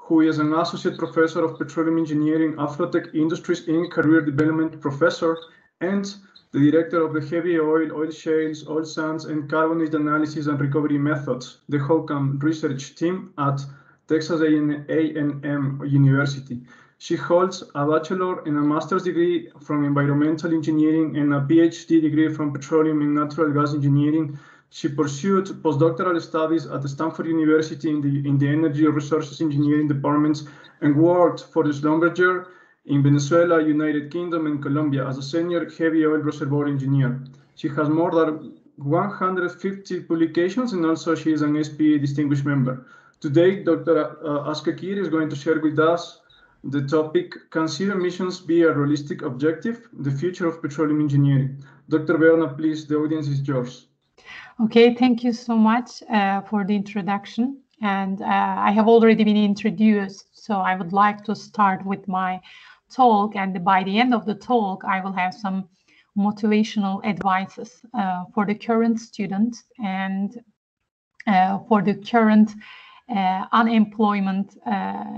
who is an associate professor of petroleum engineering, Afrotech Industries Inc. career development professor, and the director of the heavy oil shales, oil sands, and carbonate analysis and recovery methods, the HOCAM research team at Texas A&M University. She holds a bachelor and a master's degree from environmental engineering and a PhD degree from petroleum and natural gas engineering. She pursued postdoctoral studies at Stanford University in the energy resources engineering departments and worked for the Schlumberger in Venezuela, United Kingdom, and Colombia as a senior heavy oil reservoir engineer. She has more than 150 publications, and also she is an SPE distinguished member. Today, Dr. Askakir is going to share with us the topic, Can zero emissions be a realistic objective? The future of petroleum engineering. Dr. Berna, please, the audience is yours. Okay, thank you so much for the introduction. And I have already been introduced, so I would like to start with my talk. And by the end of the talk, I will have some motivational advices for the current students and for the current unemployment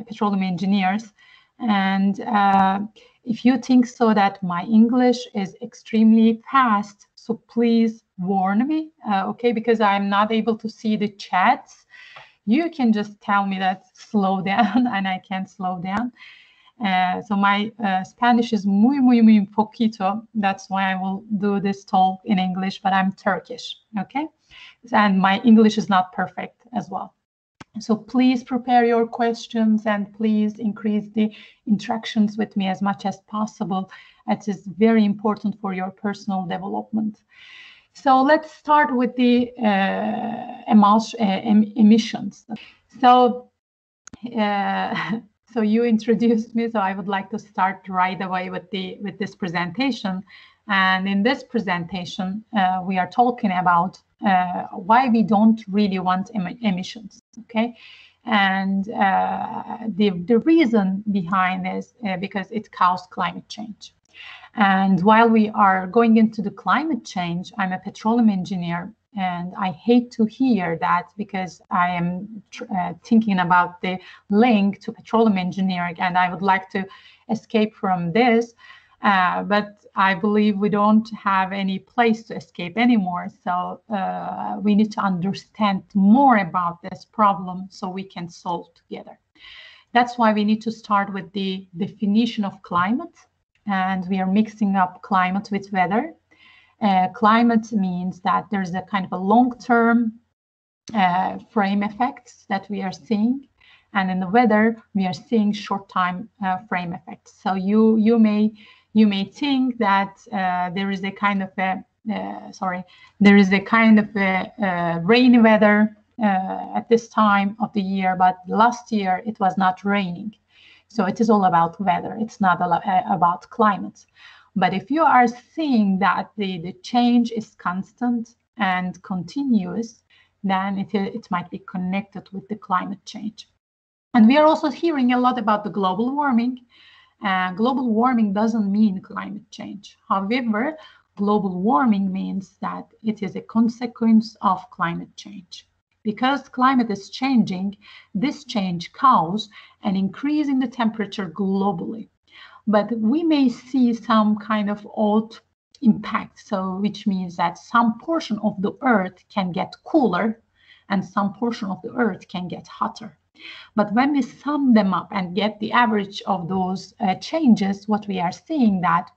petroleum engineers. And if you think so that my English is extremely fast, so please warn me, okay, because I'm not able to see the chats. You can just tell me that slow down, and I can slow down. So my Spanish is muy poquito. That's why I will do this talk in English, but I'm Turkish, okay? And my English is not perfect as well. So please prepare your questions and please increase the interactions with me as much as possible. It is very important for your personal development. So let's start with the emissions. So you introduced me, so I would like to start right away with this presentation. And in this presentation, we are talking about why we don't really want emissions, okay? And the reason behind is because it caused climate change. And while we are going into the climate change, I'm a petroleum engineer, and I hate to hear that because I am thinking about the link to petroleum engineering, and I would like to escape from this. But I believe we don't have any place to escape anymore. So we need to understand more about this problem so we can solve together. That's why we need to start with the definition of climate. And we are mixing up climate with weather. Climate means that there's a kind of a long-term frame effects that we are seeing. And in the weather, we are seeing short-time frame effects. So you may think that there is a kind of rainy weather at this time of the year, but last year it was not raining. So it is all about weather. It's not about climate. But if you are seeing that the change is constant and continuous, then it might be connected with the climate change. And we are also hearing a lot about the global warming. Global warming doesn't mean climate change. However, global warming means that it is a consequence of climate change. Because climate is changing, this change causes an increase in the temperature globally. But we may see some kind of odd impact, so which means that some portion of the Earth can get cooler and some portion of the Earth can get hotter. But when we sum them up and get the average of those changes, what we are seeing that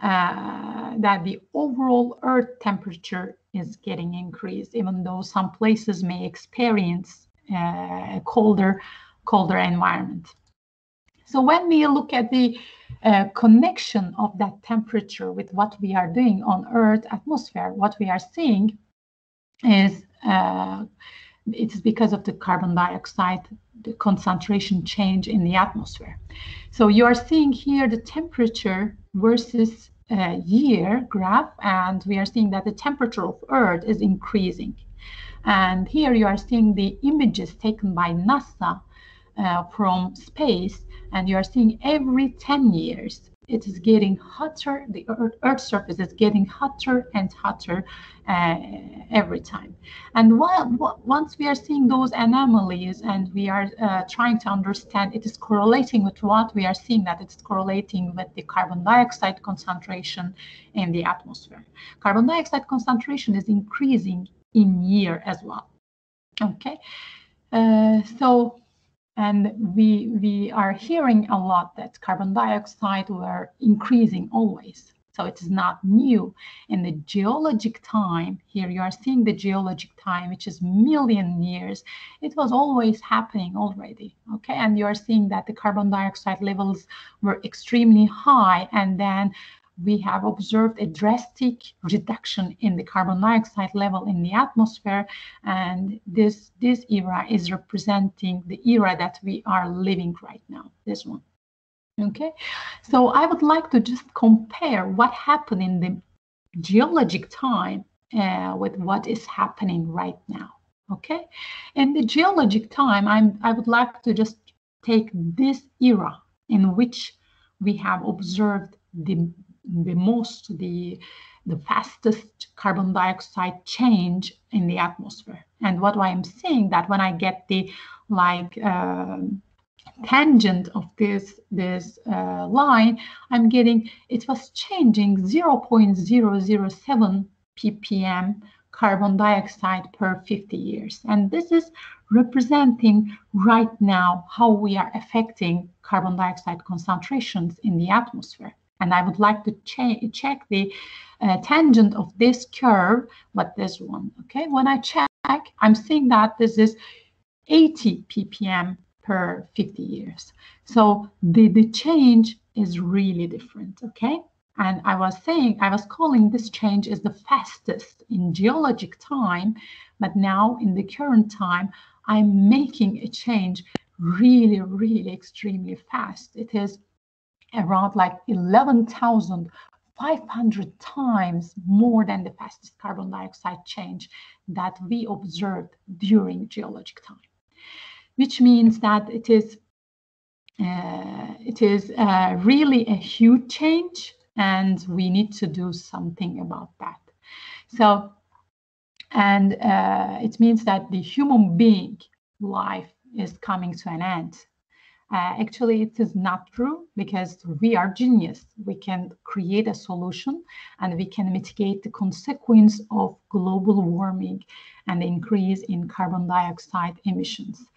the overall Earth temperature is getting increased, even though some places may experience a colder environment. So when we look at the connection of that temperature with what we are doing on Earth atmosphere, what we are seeing is it is because of the carbon dioxide, the concentration change in the atmosphere. So you are seeing here the temperature versus year graph, and we are seeing that the temperature of Earth is increasing. And here you are seeing the images taken by NASA from space, and you are seeing every 10 years it is getting hotter. The Earth's surface is getting hotter and hotter every time. And once we are seeing those anomalies and we are trying to understand, it is correlating with what we are seeing, that it's correlating with the carbon dioxide concentration in the atmosphere. Carbon dioxide concentration is increasing in year as well. Okay, and we are hearing a lot that carbon dioxide were increasing always. So it is not new. In the geologic time, here you are seeing the geologic time, which is million years. It was always happening already, okay? And you are seeing that the carbon dioxide levels were extremely high, and then we have observed a drastic reduction in the carbon dioxide level in the atmosphere, and this era is representing the era that we are living right now, this one. Okay, so I would like to just compare what happened in the geologic time with what is happening right now. Okay, in the geologic time, I would like to just take this era in which we have observed the fastest carbon dioxide change in the atmosphere. And what I'm saying, that when I get the tangent of this line, I'm getting, it was changing 0.007 ppm carbon dioxide per 50 years. And this is representing right now how we are affecting carbon dioxide concentrations in the atmosphere. And I would like to check the tangent of this curve, but this one, okay? When I check, I'm seeing that this is 80 ppm per 50 years. So the change is really different, okay? And I was calling this change is the fastest in geologic time, but now in the current time, I'm making a change really, really extremely fast. It is around like 11,500 times more than the fastest carbon dioxide change that we observed during geologic time, which means that it is really a huge change, and we need to do something about that. So, and it means that the human being life is coming to an end. Actually, it is not true, because we are genius. We can create a solution and we can mitigate the consequence of global warming and the increase in carbon dioxide emissions.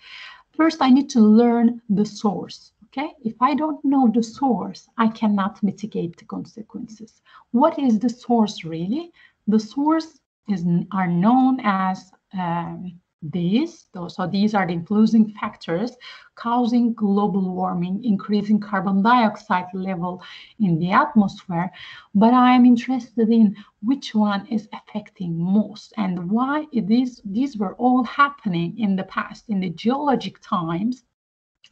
First, I need to learn the source. Okay, if I don't know the source, I cannot mitigate the consequences. What is the source really? The source are known as these are the influencing factors causing global warming, increasing carbon dioxide level in the atmosphere. But I am interested in which one is affecting most and why these were all happening in the past, in the geologic times.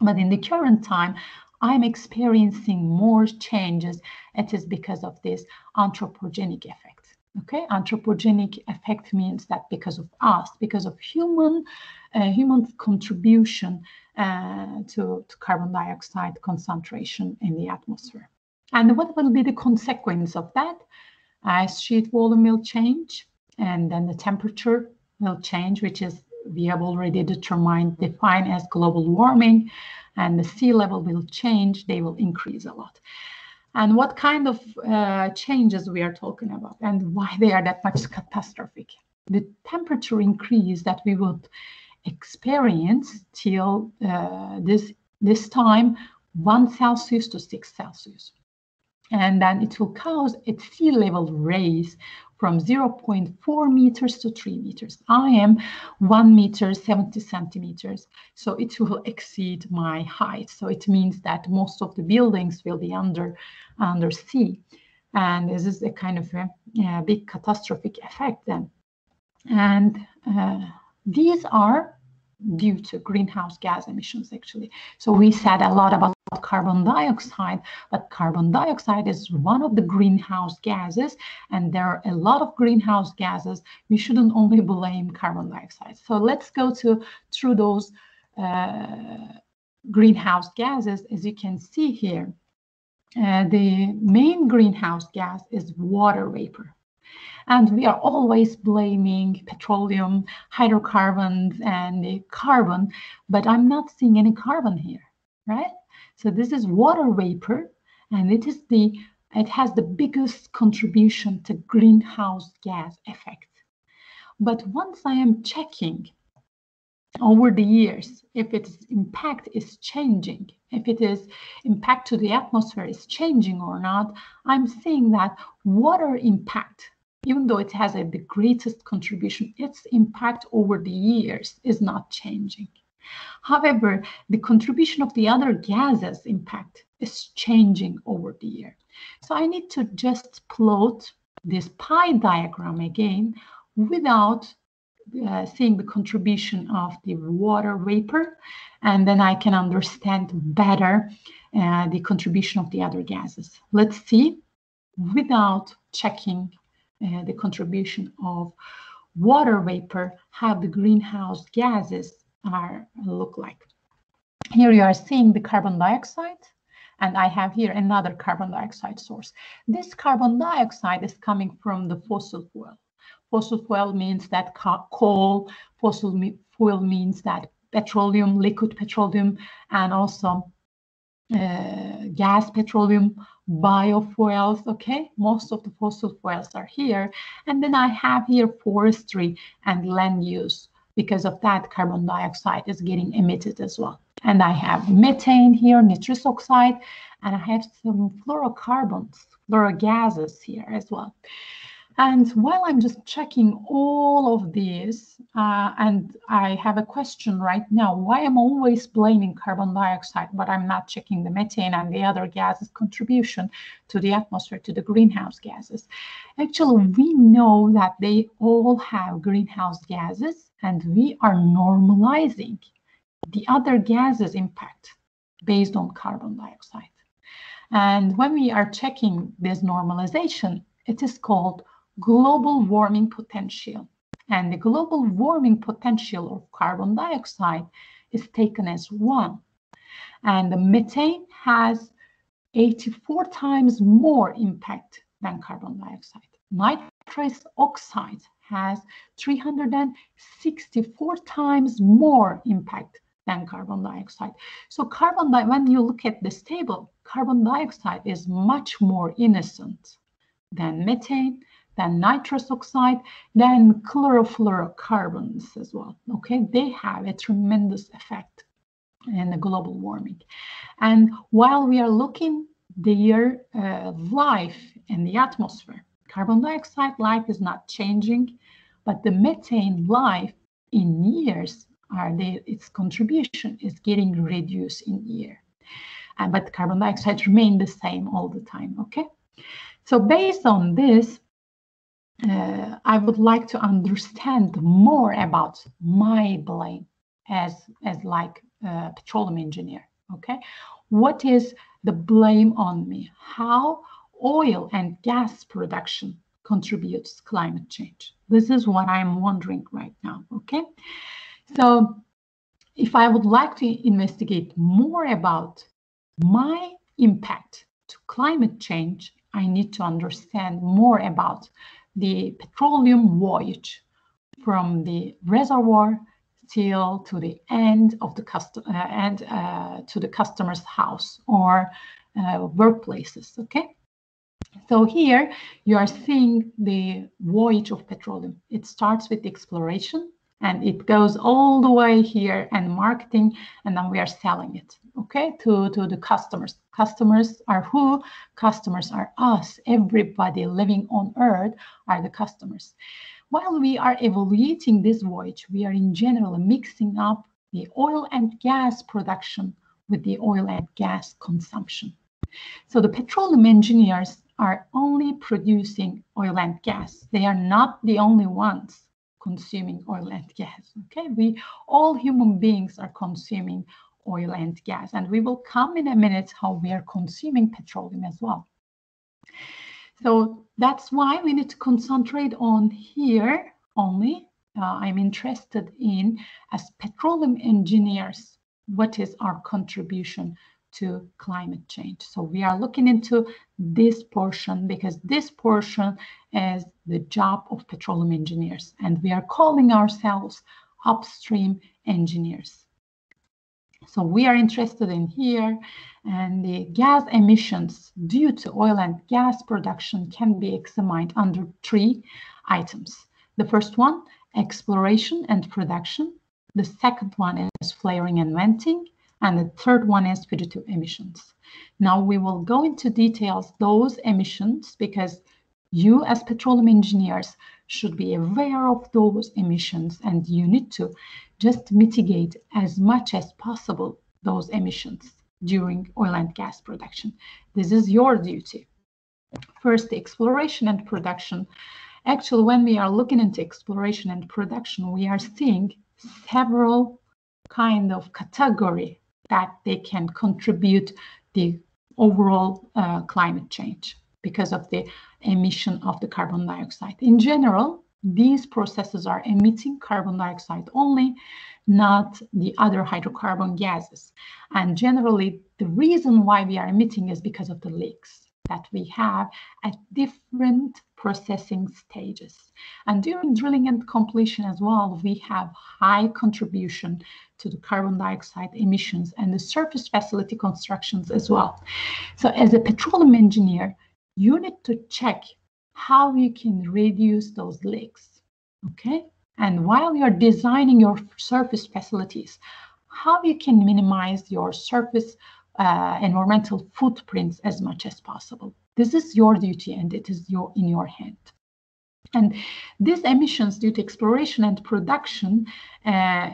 But in the current time, I'm experiencing more changes. It is because of this anthropogenic effect. Okay, anthropogenic effect means that because of us, because of human contribution to carbon dioxide concentration in the atmosphere. And what will be the consequence of that? Ice sheet volume will change, and then the temperature will change, which is we have already defined as global warming, and the sea level will change. They will increase a lot. And what kind of changes we are talking about, and why they are that much catastrophic? The temperature increase that we would experience till this time 1 Celsius to 6 Celsius. And then it will cause a sea level raise from 0.4 meters to 3 meters. I am 1 meter 70 centimeters, so it will exceed my height. So it means that most of the buildings will be under sea, and this is a kind of a big catastrophic effect then. And these are due to greenhouse gas emissions, actually. So we said a lot about carbon dioxide, but carbon dioxide is one of the greenhouse gases, and there are a lot of greenhouse gases. We shouldn't only blame carbon dioxide. So let's go through those greenhouse gases. As you can see here, the main greenhouse gas is water vapor. And we are always blaming petroleum, hydrocarbons, and the carbon, but I'm not seeing any carbon here, right? So this is water vapor, and it has the biggest contribution to greenhouse gas effect. But once I am checking over the years, if its impact is changing, if it is impact to the atmosphere is changing or not, I'm seeing that water impact, even though it has the greatest contribution, its impact over the years is not changing. However, the contribution of the other gases impact is changing over the year. So I need to just plot this pie diagram again without seeing the contribution of the water vapor, and then I can understand better the contribution of the other gases. Let's see, without checking the contribution of water vapor, how the greenhouse gases look like. Here you are seeing the carbon dioxide, and I have here another carbon dioxide source. This carbon dioxide is coming from the fossil fuel. Fossil fuel means that coal, fossil fuel means that petroleum, liquid petroleum, and also gas petroleum, biofuels, okay? Most of the fossil fuels are here. And then I have here forestry and land use. Because of that, carbon dioxide is getting emitted as well. And I have methane here, nitrous oxide, and I have some fluorocarbons, fluorogases here as well. And while I'm just checking all of these, and I have a question right now, why I'm always blaming carbon dioxide, but I'm not checking the methane and the other gases' contribution to the atmosphere, to the greenhouse gases. Actually, we know that they all have greenhouse gases, and we are normalizing the other gases' impact based on carbon dioxide. And when we are checking this normalization, it is called global warming potential. And the global warming potential of carbon dioxide is taken as 1. And the methane has 84 times more impact than carbon dioxide. Nitrous oxide has 364 times more impact than carbon dioxide. So when you look at this table, carbon dioxide is much more innocent than methane, than nitrous oxide, than chlorofluorocarbons as well. Okay, they have a tremendous effect in the global warming. And while we are looking their life in the atmosphere, carbon dioxide life is not changing, but the methane life in years its contribution is getting reduced in year. But carbon dioxide remain the same all the time. Okay, so based on this, I would like to understand more about my blame as like a petroleum engineer. Okay, what is the blame on me? How oil and gas production contributes to climate change? This is what I'm wondering right now. Okay, so if I would like to investigate more about my impact to climate change, I need to understand more about the petroleum voyage from the reservoir till to the end of the to the customer's house or workplaces. Okay, so here you are seeing the voyage of petroleum. It starts with exploration and it goes all the way here and marketing, and then we are selling it, okay, to the customers. Customers are who? Customers are us. Everybody living on Earth are the customers. While we are evaluating this voyage, we are in general mixing up the oil and gas production with the oil and gas consumption. So the petroleum engineers are only producing oil and gas. They are not the only ones consuming oil and gas. Okay, all human beings are consuming oil and gas, and we will come in a minute how we are consuming petroleum as well. So that's why we need to concentrate on here only. I'm interested in, as petroleum engineers, what is our contribution to climate change. So we are looking into this portion because this portion is the job of petroleum engineers, and we are calling ourselves upstream engineers. So we are interested in here, and the gas emissions due to oil and gas production can be examined under 3 items. The first one, exploration and production. The second one is flaring and venting. And the third one is fugitive emissions. Now we will go into details those emissions because you as petroleum engineers should be aware of those emissions, and you need to just mitigate as much as possible those emissions during oil and gas production. This is your duty. First, the exploration and production. Actually, when we are looking into exploration and production, we are seeing several kind of category that they can contribute the overall climate change because of the emission of the carbon dioxide. In general, these processes are emitting carbon dioxide only, not the other hydrocarbon gases. And generally, the reason why we are emitting is because of the leaks that we have at different processing stages. And during drilling and completion as well, we have high contribution to the carbon dioxide emissions and the surface facility constructions as well. So as a petroleum engineer, you need to check how you can reduce those leaks, okay? And while you're designing your surface facilities, how you can minimize your surface environmental footprints as much as possible. This is your duty, and it is in your hand. And these emissions due to exploration and production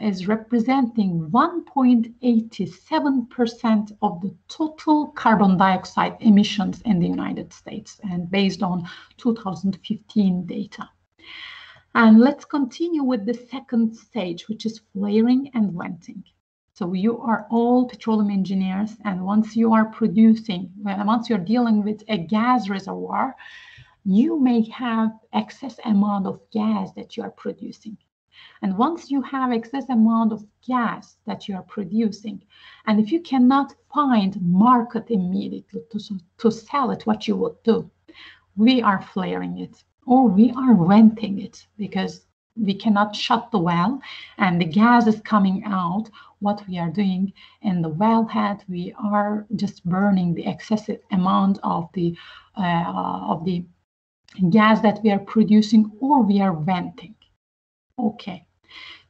is representing 1.87% of the total carbon dioxide emissions in the United States, and based on 2015 data. And let's continue with the second stage, which is flaring and venting. So you are all petroleum engineers, and once you're dealing with a gas reservoir, you may have excess amount of gas that you are producing. And once you have excess amount of gas that you are producing, and if you cannot find market immediately to sell it, what you would do? We are flaring it, or we are venting it, because we cannot shut the well and the gas is coming out. What we are doing in the wellhead, we are just burning the excessive amount of the gas that we are producing, or we are venting. Okay,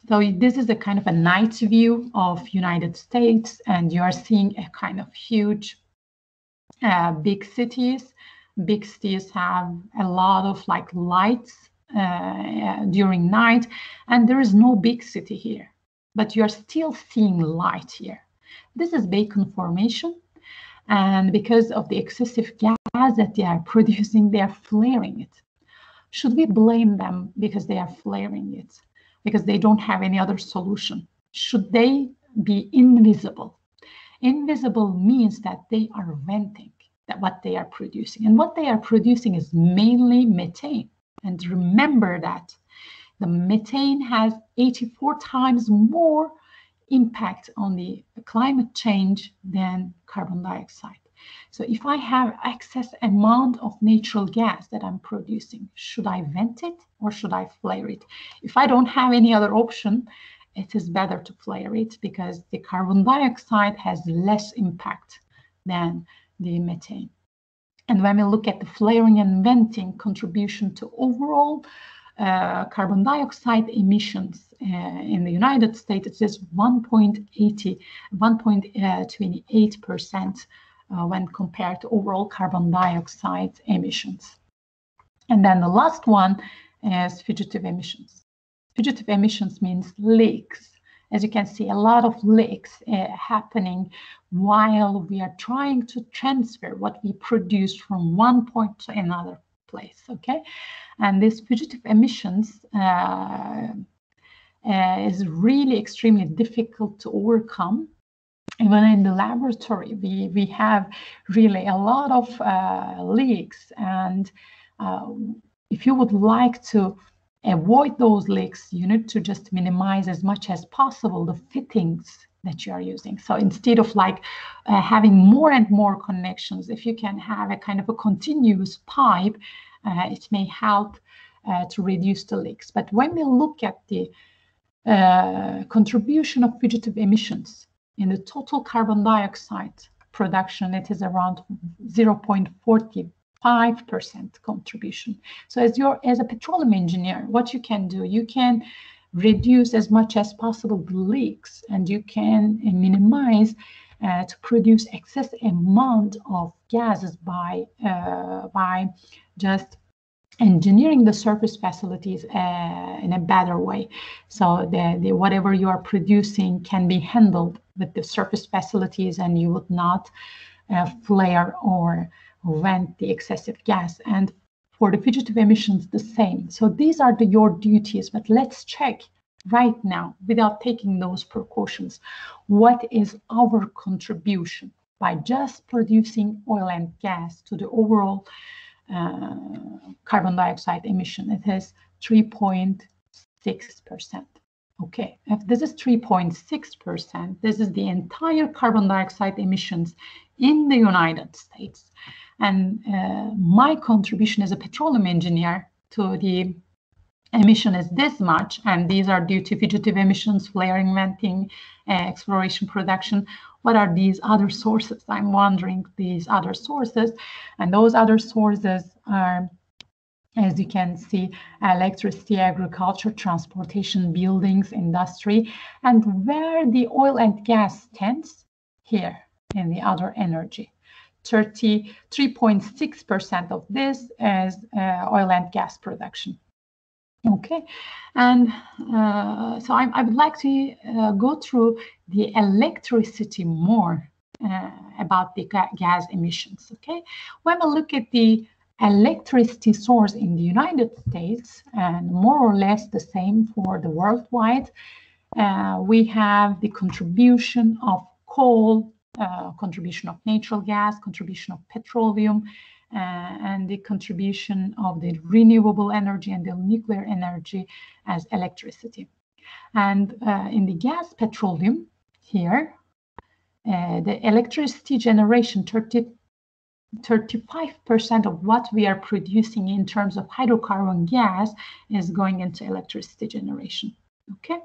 so this is a kind of a night view of United States, and you are seeing a kind of huge big cities. Big cities have a lot of like lights during night, and there is no big city here, but you are still seeing light here. This is bacon formation, and because of the excessive gas that they are producing, they are flaring it. Should we blame them because they are flaring it, because they don't have any other solution? Should they be invisible? Invisible means that they are venting what they are producing, and what they are producing is mainly methane. And remember that the methane has 84 times more impact on the climate change than carbon dioxide. So if I have excess amount of natural gas that I'm producing, should I vent it or should I flare it? If I don't have any other option, it is better to flare it, because the carbon dioxide has less impact than the methane. And when we look at the flaring and venting contribution to overall carbon dioxide emissions in the United States, it is 1.28% when compared to overall carbon dioxide emissions. And then the last one is fugitive emissions. Fugitive emissions means leaks. As you can see, a lot of leaks happening while we are trying to transfer what we produce from one point to another place, okay? And this fugitive emissions is really extremely difficult to overcome. Even in the laboratory, we have really a lot of leaks, and if you would like to avoid those leaks, you need to just minimize as much as possible the fittings that you are using. So instead of like having more and more connections, if you can have a kind of a continuous pipe, it may help to reduce the leaks. But when we look at the contribution of fugitive emissions in the total carbon dioxide production, it is around 0.45% contribution. So as a petroleum engineer, what you can do, you can reduce as much as possible the leaks, and you can minimize to produce excess amount of gases by just engineering the surface facilities in a better way. So the whatever you are producing can be handled with the surface facilities, and you would not flare or vent the excessive gas. And for the fugitive emissions, the same. So these are your duties, but let's check right now, without taking those precautions, what is our contribution by just producing oil and gas to the overall carbon dioxide emission. It is 3.6%. Okay, if this is 3.6%, this is the entire carbon dioxide emissions in the United States. And my contribution as a petroleum engineer to the emission is this much, and these are due to fugitive emissions, flaring, venting, exploration, production. What are these other sources? I'm wondering these other sources, and those other sources are, as you can see, electricity, agriculture, transportation, buildings, industry, and where the oil and gas stands here in the other energy. 33.6% of this is oil and gas production. Okay, and so I would like to go through the electricity more about the gas emissions. Okay, when we look at the electricity source in the United States, and more or less the same for the worldwide, we have the contribution of coal, contribution of natural gas, contribution of petroleum, and the contribution of the renewable energy and the nuclear energy as electricity. And in the gas petroleum here, the electricity generation, 35% of what we are producing in terms of hydrocarbon gas is going into electricity generation. Okay,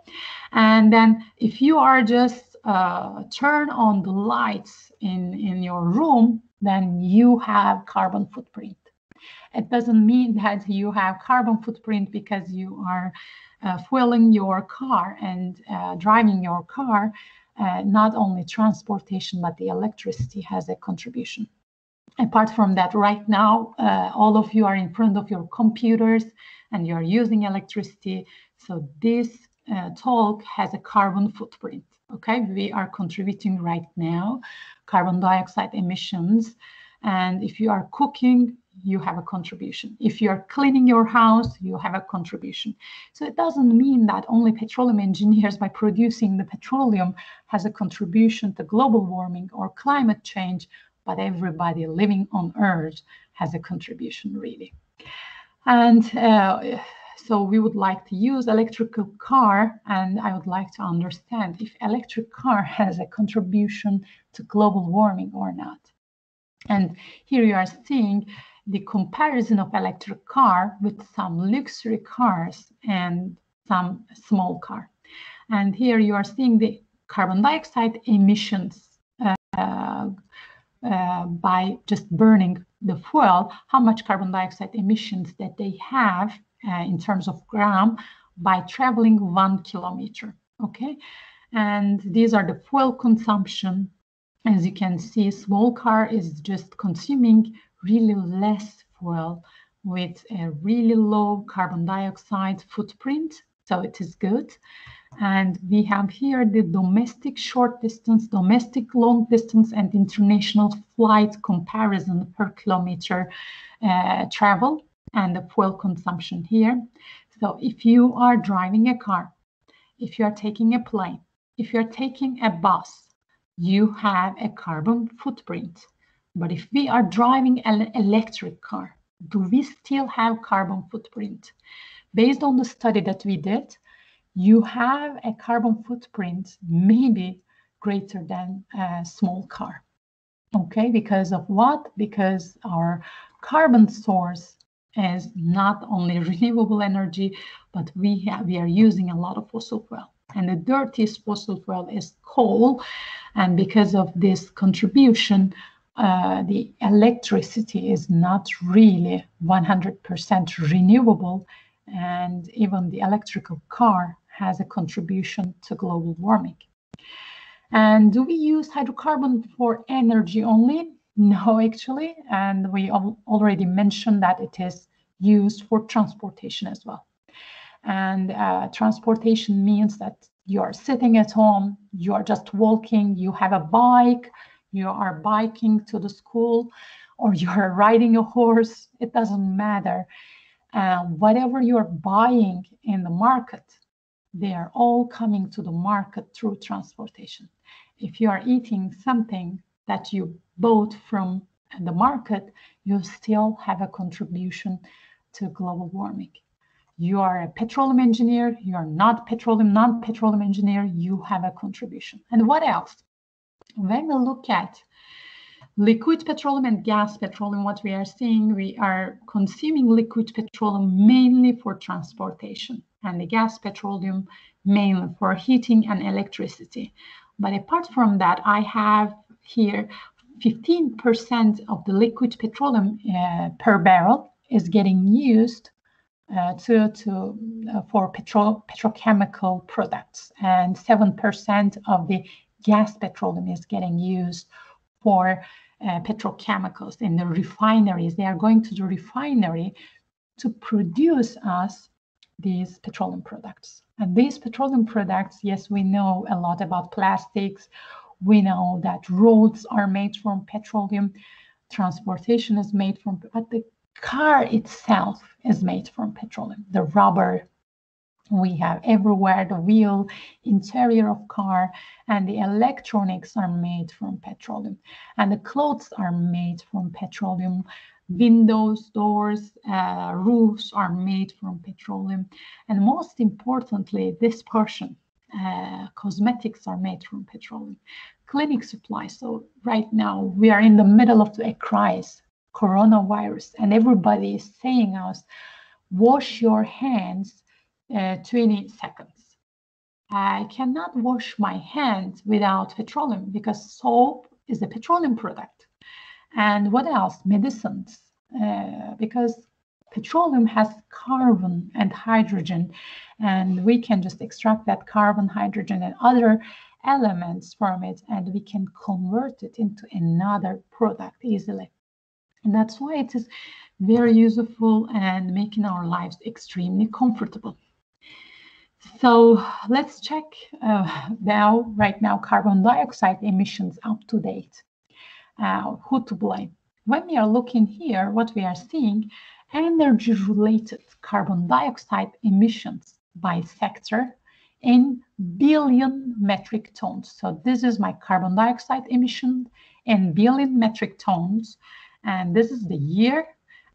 and then if you are just turn on the lights in your room, then you have carbon footprint. It doesn't mean that you have carbon footprint because you are fueling your car and driving your car. Not only transportation, but the electricity has a contribution. Apart from that, right now, all of you are in front of your computers and you're using electricity. So this talk has a carbon footprint. Okay, we are contributing right now carbon dioxide emissions, and if you are cooking, you have a contribution. If you are cleaning your house, you have a contribution. So it doesn't mean that only petroleum engineers by producing the petroleum has a contribution to global warming or climate change, but everybody living on Earth has a contribution really. And so we would like to use electrical car, and I would like to understand if electric car has a contribution to global warming or not. And here you are seeing the comparison of electric car with some luxury cars and some small car. And here you are seeing the carbon dioxide emissions by just burning the fuel, how much carbon dioxide emissions that they have in terms of gram by traveling 1 kilometer. Okay, and these are the fuel consumption. As you can see, small car is just consuming really less fuel with a really low carbon dioxide footprint, so it is good. And we have here the domestic short distance, domestic long distance, and international flight comparison per kilometer travel and the fuel consumption here. So if you are driving a car, if you are taking a plane, if you're taking a bus, you have a carbon footprint. But if we are driving an electric car, do we still have carbon footprint? Based on the study that we did, you have a carbon footprint maybe greater than a small car. Okay, because of what? Because our carbon source is not only renewable energy, but we are using a lot of fossil fuel. And the dirtiest fossil fuel is coal. And because of this contribution, the electricity is not really 100% renewable. And even the electrical car has a contribution to global warming. And do we use hydrocarbon for energy only? No, actually. And we already mentioned that it is used for transportation as well. And transportation means that you are sitting at home, you are just walking, you have a bike, you are biking to the school, or you are riding a horse. It doesn't matter. Whatever you're buying in the market, they are all coming to the market through transportation. If you are eating something that you bought from the market, you still have a contribution to global warming. You are a petroleum engineer, you are not non-petroleum engineer, you have a contribution. And what else? When we look at liquid petroleum and gas petroleum, what we are seeing, we are consuming liquid petroleum mainly for transportation, and the gas petroleum mainly for heating and electricity. But apart from that, I have here 15% of the liquid petroleum per barrel is getting used for petrochemical products, and 7% of the gas petroleum is getting used for petrochemicals in the refineries. They are going to the refinery to produce us these petroleum products. And these petroleum products, yes, we know a lot about plastics. We know that roads are made from petroleum, transportation is made from, but the car itself is made from petroleum. The rubber we have everywhere, the wheel, interior of car, and the electronics are made from petroleum. And the clothes are made from petroleum. Windows, doors, roofs are made from petroleum. And most importantly, this portion, cosmetics are made from petroleum. Clinic supplies. So right now we are in the middle of a crisis, coronavirus, and everybody is saying us, wash your hands 20 seconds. I cannot wash my hands without petroleum because soap is a petroleum product. And what else? Medicines, because petroleum has carbon and hydrogen, and we can just extract that carbon, hydrogen, and other elements from it, and we can convert it into another product easily. And that's why it is very useful and making our lives extremely comfortable. So let's check right now carbon dioxide emissions up to date. Who to blame? When we are looking here, what we are seeing, energy-related carbon dioxide emissions by sector in billion metric tons. So this is my carbon dioxide emission in billion metric tons. And this is the year,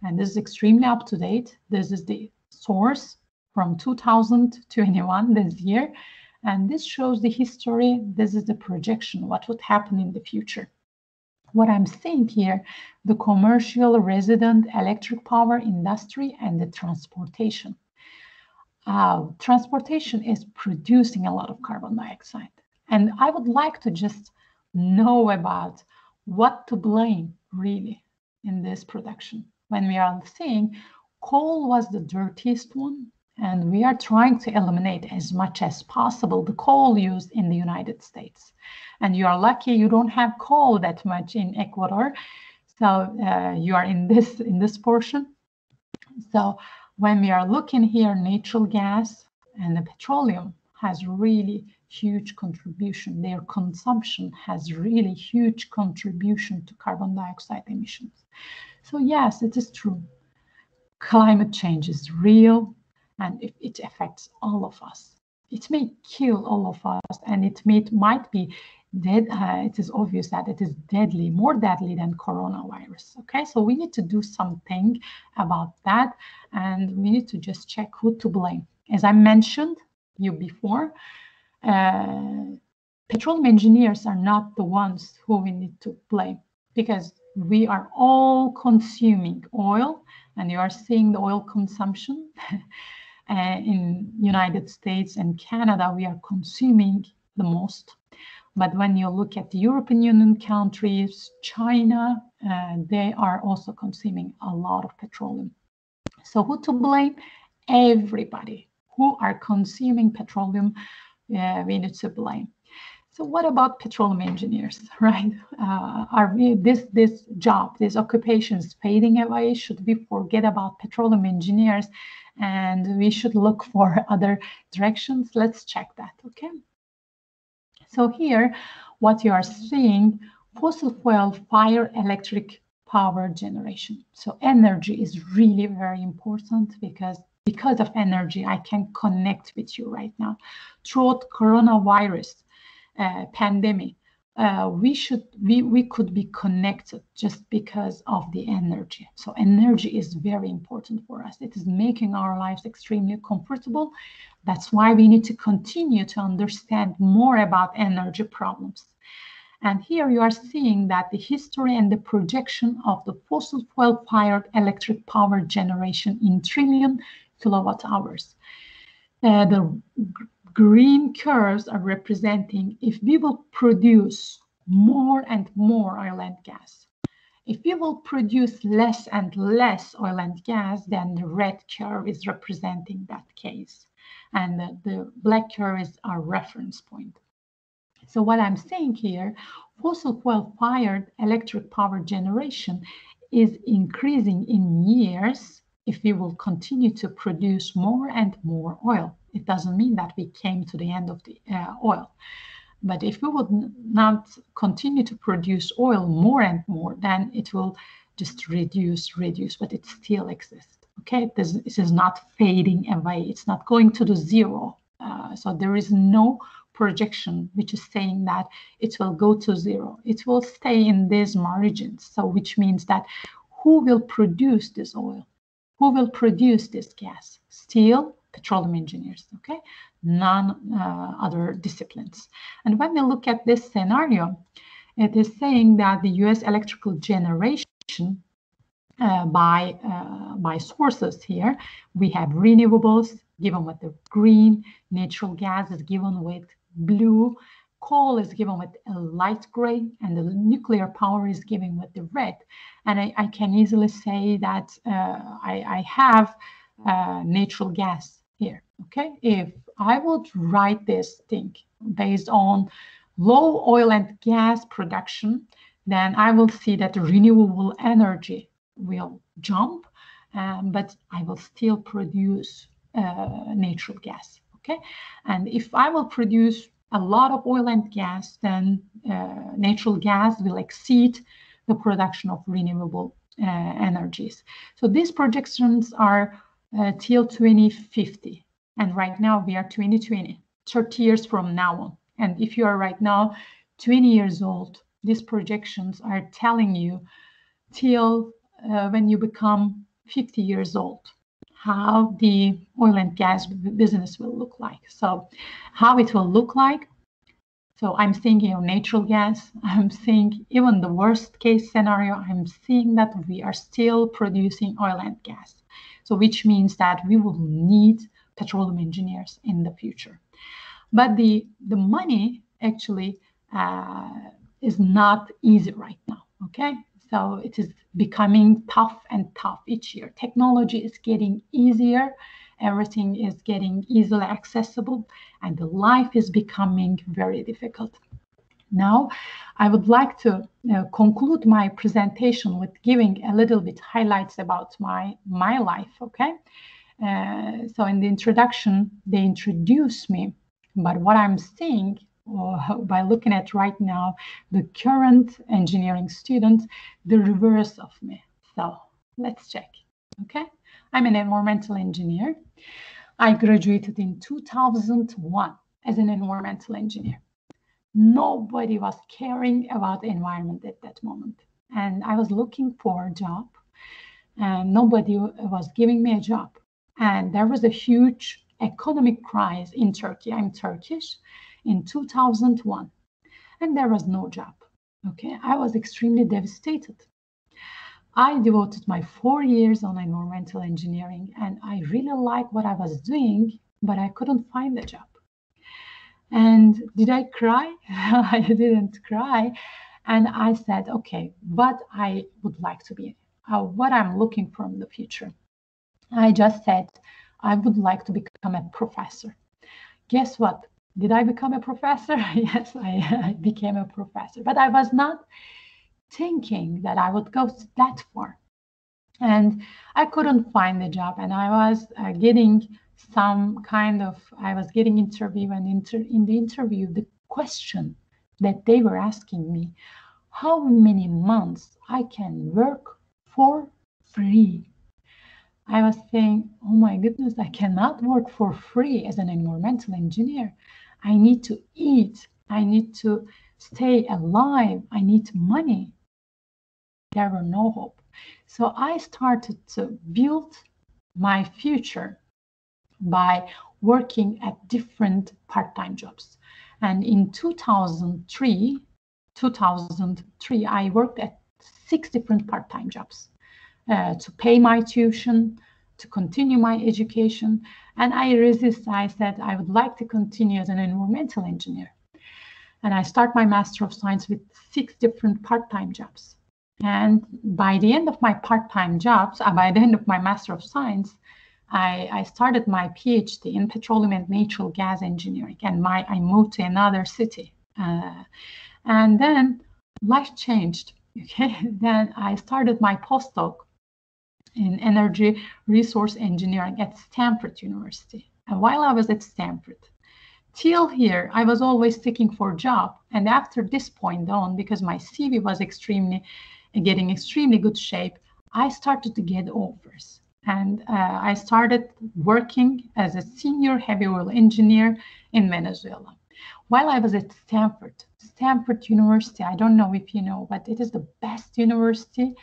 and this is extremely up to date. This is the source from 2021, this year. And this shows the history. This is the projection, what would happen in the future. What I'm seeing here, the commercial, resident, electric power industry, and the transportation. Transportation is producing a lot of carbon dioxide. And I would like to just know about what to blame really in this production. When we are seeing coal was the dirtiest one, and we are trying to eliminate as much as possible the coal used in the United States. And you are lucky you don't have coal that much in Ecuador. So you are in this portion. So when we are looking here, natural gas and the petroleum has really huge contribution. Their consumption has really huge contribution to carbon dioxide emissions. So yes, it is true. Climate change is real, and it affects all of us. It may kill all of us, and it might be dead. It is obvious that it is deadly, more deadly than coronavirus. Okay, so we need to do something about that, and we need to just check who to blame. As I mentioned you before, petroleum engineers are not the ones who we need to blame, because we are all consuming oil, and you are seeing the oil consumption. In United States and Canada, we are consuming the most. But when you look at the European Union countries, China, they are also consuming a lot of petroleum. So who to blame? Everybody who are consuming petroleum, we need to blame. So what about petroleum engineers, right? Are we this job, this occupation is fading away? Should we forget about petroleum engineers and we should look for other directions? Let's check that, okay? So here, what you are seeing, fossil fuel fire electric power generation. So energy is really very important, because of energy, I can connect with you right now. Throughout coronavirus pandemic, we could be connected just because of the energy. So energy is very important for us. It is making our lives extremely comfortable. That's why we need to continue to understand more about energy problems. And here you are seeing that the history and the projection of the fossil fuel fired electric power generation in trillion kilowatt hours. The green curves are representing if we will produce more and more oil and gas. If we will produce less and less oil and gas, then the red curve is representing that case. And the black curve is our reference point. So what I'm saying here, fossil fuel fired electric power generation is increasing in years if we will continue to produce more and more oil. It doesn't mean that we came to the end of the oil. But if we would not continue to produce oil more and more, then it will just reduce, but it still exists. Okay, this is not fading away. It's not going to the zero. So there is no projection which is saying that it will go to zero. It will stay in these margins. So which means that who will produce this oil? Who will produce this gas? Still petroleum engineers, okay? None other disciplines. And when we look at this scenario, it is saying that the US electrical generation by sources here, we have renewables given with the green, natural gas is given with blue, coal is given with a light gray, and the nuclear power is given with the red. And I can easily say that I have natural gas here, okay? If I would write this thing based on low oil and gas production, then I will see that renewable energy will jump, but I will still produce natural gas, okay? And if I will produce a lot of oil and gas, then natural gas will exceed the production of renewable energies. So these projections are till 2050. And right now we are 2020, 30 years from now on. And if you are right now 20 years old, these projections are telling you till when you become 50 years old, how the oil and gas business will look like. So how it will look like. So I'm thinking of natural gas. I'm seeing even the worst case scenario. I'm seeing that we are still producing oil and gas. So which means that we will need petroleum engineers in the future. But the money actually is not easy right now, okay? So it is becoming tough and tough each year. Technology is getting easier. Everything is getting easily accessible, and the life is becoming very difficult. Now, I would like to conclude my presentation with giving a little bit highlights about my life, okay? So in the introduction, they introduce me, but what I'm seeing by looking at right now, the current engineering student, the reverse of me. So let's check, okay? I'm an environmental engineer. I graduated in 2001 as an environmental engineer. Nobody was caring about the environment at that moment. And I was looking for a job, and nobody was giving me a job. And there was a huge economic crisis in Turkey. I'm Turkish. In 2001, and there was no job. Okay, I was extremely devastated. I devoted my 4 years on environmental engineering, and I really liked what I was doing, but I couldn't find a job. And did I cry? I didn't cry. And I said, okay, what I would like to be, what I'm looking for in the future. I just said, I would like to become a professor. Guess what? Did I become a professor? Yes, I became a professor. But I was not thinking that I would go that far. And I couldn't find a job. And I was getting interview. And in the interview, the question that they were asking me, how many months I can work for free? I was saying, oh my goodness, I cannot work for free as an environmental engineer. I need to eat. I need to stay alive. I need money. There were no hope. So I started to build my future by working at different part-time jobs. And in 2003, I worked at 6 different part-time jobs to pay my tuition, to continue my education. And I resisted. I said I would like to continue as an environmental engineer. And I start my Master of Science with 6 different part-time jobs. And by the end of my part-time jobs, by the end of my Master of Science, I started my PhD in petroleum and natural gas engineering, and I moved to another city. And then life changed. Okay, then I started my postdoc in energy resource engineering at Stanford University. And while I was at Stanford, till here, I was always seeking for a job. And after this point on, because my CV was getting extremely good shape, I started to get offers. And I started working as a senior heavy oil engineer in Venezuela. While I was at Stanford University, I don't know if you know, but it is the best university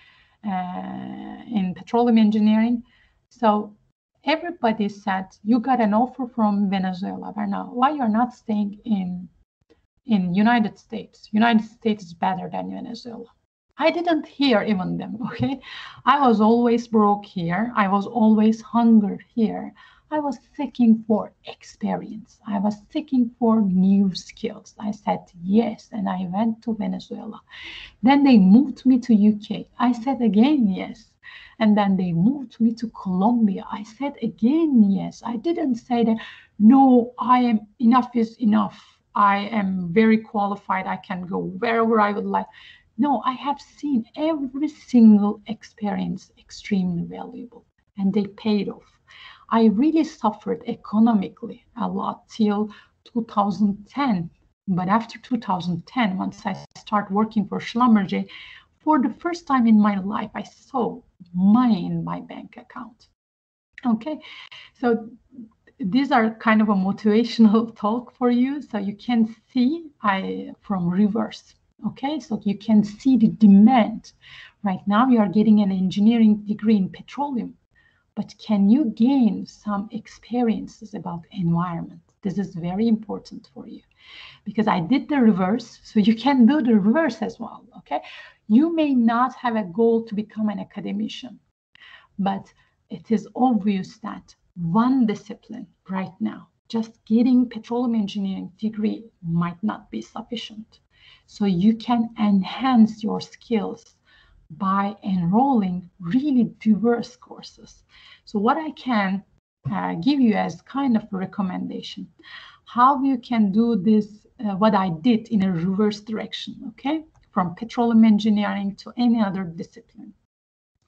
in petroleum engineering. So everybody said, you got an offer from Venezuela, Berna. Why you're not staying in United States? United States is better than Venezuela. I didn't hear even them, okay? I was always broke here. I was always hungry here. I was seeking for experience. I was seeking for new skills. I said yes, and I went to Venezuela. Then they moved me to UK. I said again yes. And then they moved me to Colombia. I said again yes. I didn't say that, no, enough is enough. I am very qualified. I can go wherever I would like. No, I have seen every single experience extremely valuable, and they paid off. I really suffered economically a lot till 2010. But after 2010, once I started working for Schlumberger, for the first time in my life, I saw money in my bank account. Okay, so these are kind of a motivational talk for you, so you can see from reverse. Okay, so you can see the demand. Right now, you are getting an engineering degree in petroleum, but can you gain some experiences about environment? This is very important for you, because I did the reverse, so you can do the reverse as well, okay? You may not have a goal to become an academician, but it is obvious that one discipline right now, just getting petroleum engineering degree might not be sufficient. So you can enhance your skills by enrolling really diverse courses. So what I can give you as kind of a recommendation, how you can do this, what I did in a reverse direction, okay? From petroleum engineering to any other discipline.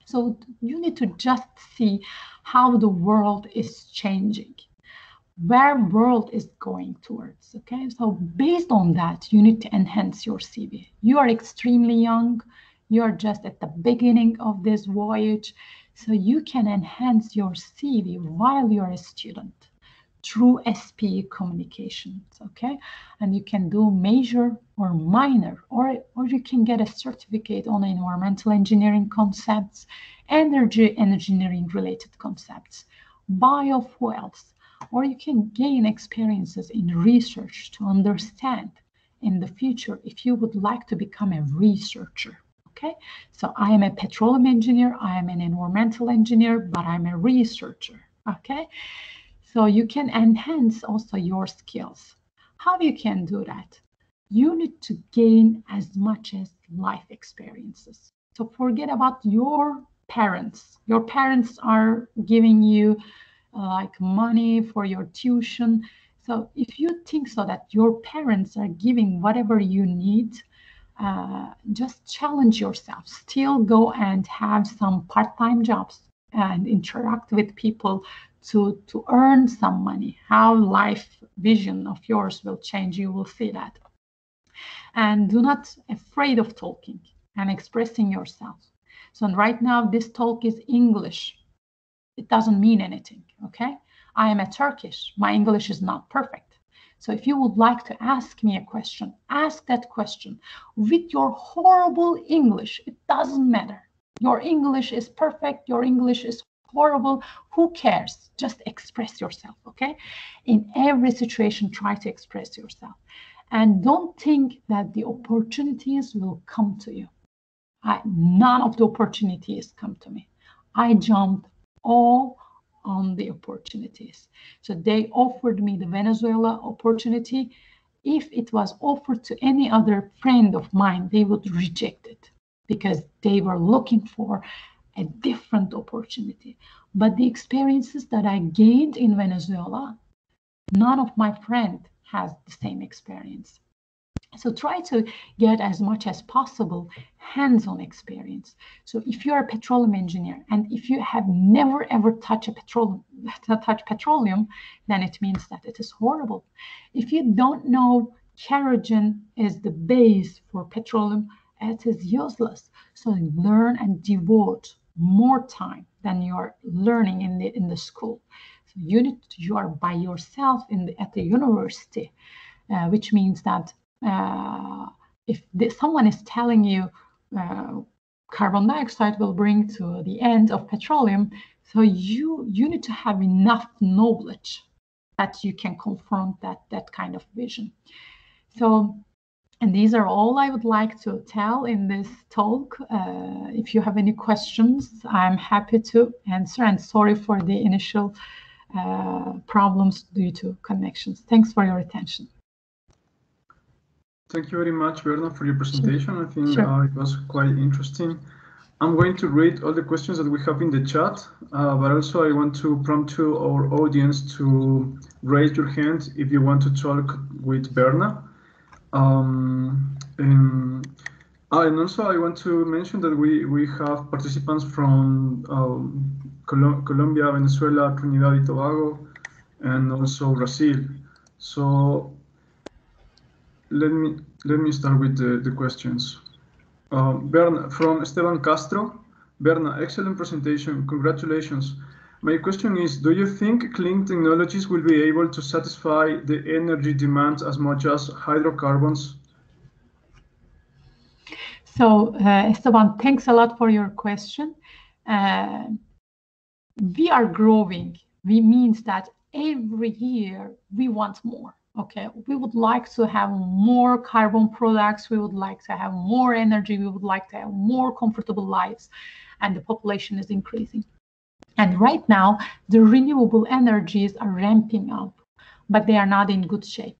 So you need to just see how the world is changing, where world is going towards, okay? So based on that, you need to enhance your CV. You are extremely young. You are just at the beginning of this voyage. So you can enhance your CV while you're a student through SPE communications, okay? And you can do major or minor, or you can get a certificate on environmental engineering concepts, energy engineering related concepts, biofuels, or you can gain experiences in research to understand in the future if you would like to become a researcher. Okay, so I am a petroleum engineer, I am an environmental engineer, but I'm a researcher. Okay, so you can enhance also your skills. How you can do that? You need to gain as much as life experiences. So forget about your parents. Your parents are giving you like money for your tuition. So if you think so that your parents are giving whatever you need, just challenge yourself. Still go and have some part-time jobs and interact with people to earn some money. How life vision of yours will change, you will see that. And do not afraid of talking and expressing yourself. So right now this talk is English. It doesn't mean anything, okay? I am a Turkish. My English is not perfect. So if you would like to ask me a question, ask that question with your horrible English. It doesn't matter. Your English is perfect. Your English is horrible. Who cares? Just express yourself, okay? In every situation, try to express yourself. And don't think that the opportunities will come to you. None of the opportunities come to me. I jumped all on the opportunities. So they offered me the Venezuela opportunity. If it was offered to any other friend of mine, they would reject it because they were looking for a different opportunity. But the experiences that I gained in Venezuela, none of my friends has the same experience. So try to get as much as possible hands-on experience. So if you are a petroleum engineer and if you have never ever touched petroleum, then it means that it is horrible. If you don't know kerosene is the base for petroleum, it is useless. So learn and devote more time than you are learning in the school. So you are by yourself at the university, which means that if someone is telling you carbon dioxide will bring to the end of petroleum, so you need to have enough knowledge that you can confront that kind of vision. So, and these are all I would like to tell in this talk. If you have any questions, I'm happy to answer, and sorry for the initial problems due to connections. Thanks for your attention. Thank you very much, Berna, for your presentation. Sure. I think Sure. it was quite interesting. I'm going to read all the questions that we have in the chat, but also I want to prompt to our audience to raise your hand if you want to talk with Berna. And also I want to mention that we have participants from Colombia, Venezuela, Trinidad and Tobago, and also Brazil. So let me start with the questions. Berna, from Esteban Castro. Berna, excellent presentation. Congratulations. My question is, do you think clean technologies will be able to satisfy the energy demands as much as hydrocarbons? So, Esteban, thanks a lot for your question. We are growing. We means that every year we want more. Okay, we would like to have more carbon products. We would like to have more energy. We would like to have more comfortable lives, and the population is increasing. And right now, the renewable energies are ramping up, but they are not in good shape.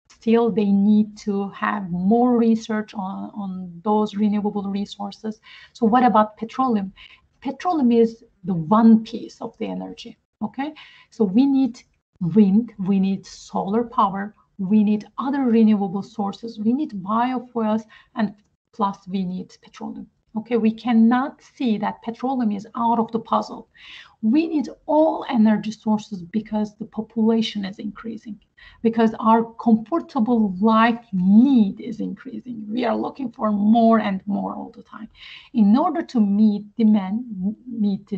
Still, they need to have more research on those renewable resources. So what about petroleum? Petroleum is the one piece of the energy, okay? So we need wind, we need solar power, we need other renewable sources, we need biofuels, and plus we need petroleum. Okay, we cannot see that petroleum is out of the puzzle. We need all energy sources because the population is increasing, because our comfortable life need is increasing. We are looking for more and more all the time. In order to meet the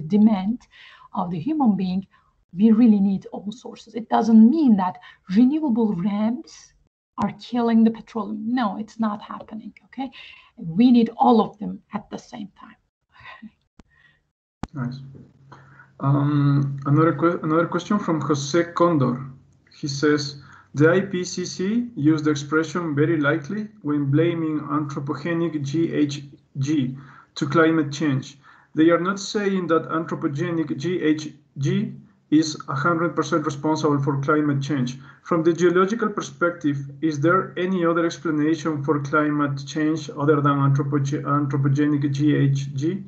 demand of the human being, we really need all sources. It doesn't mean that renewable ramps are killing the petroleum. No, it's not happening, okay? We need all of them at the same time. Nice. Another question from Jose Condor. He says, The IPCC used the expression very likely when blaming anthropogenic GHG to climate change. They are not saying that anthropogenic GHG is 100% responsible for climate change. From the geological perspective, is there any other explanation for climate change other than anthropogenic GHG?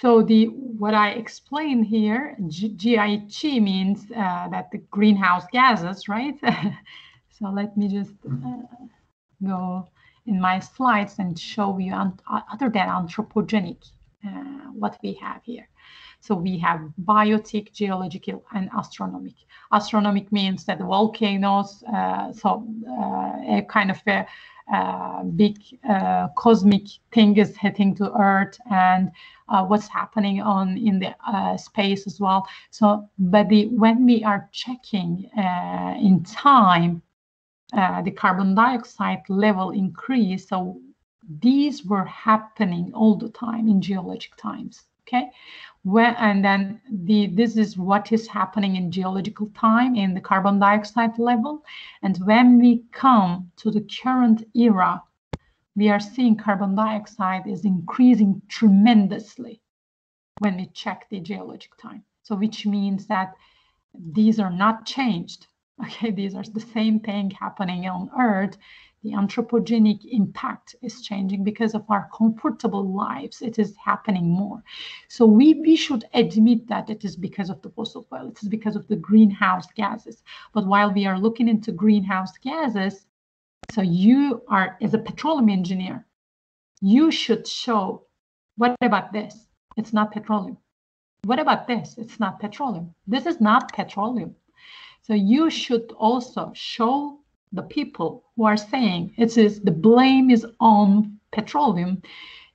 So what I explained here, GHG means that the greenhouse gases, right? So let me just go in my slides and show you other than anthropogenic what we have here. So we have biotic, geological, and astronomic. Astronomic means that volcanoes, a kind of a big cosmic thing is hitting to Earth, and what's happening in the space as well. So, but when we are checking in time, the carbon dioxide level increase. So these were happening all the time in geologic times. Okay, and then this is what is happening in geological time in the carbon dioxide level. And when we come to the current era, we are seeing carbon dioxide is increasing tremendously when we check the geologic time. So which means that these are not changed. Okay, these are the same thing happening on Earth. The anthropogenic impact is changing because of our comfortable lives. It is happening more. So we should admit that it is because of the fossil fuel. It is because of the greenhouse gases. But while we are looking into greenhouse gases, so you are, as a petroleum engineer, you should show, what about this? It's not petroleum. What about this? It's not petroleum. This is not petroleum. So you should also show the people who are saying the blame is on petroleum.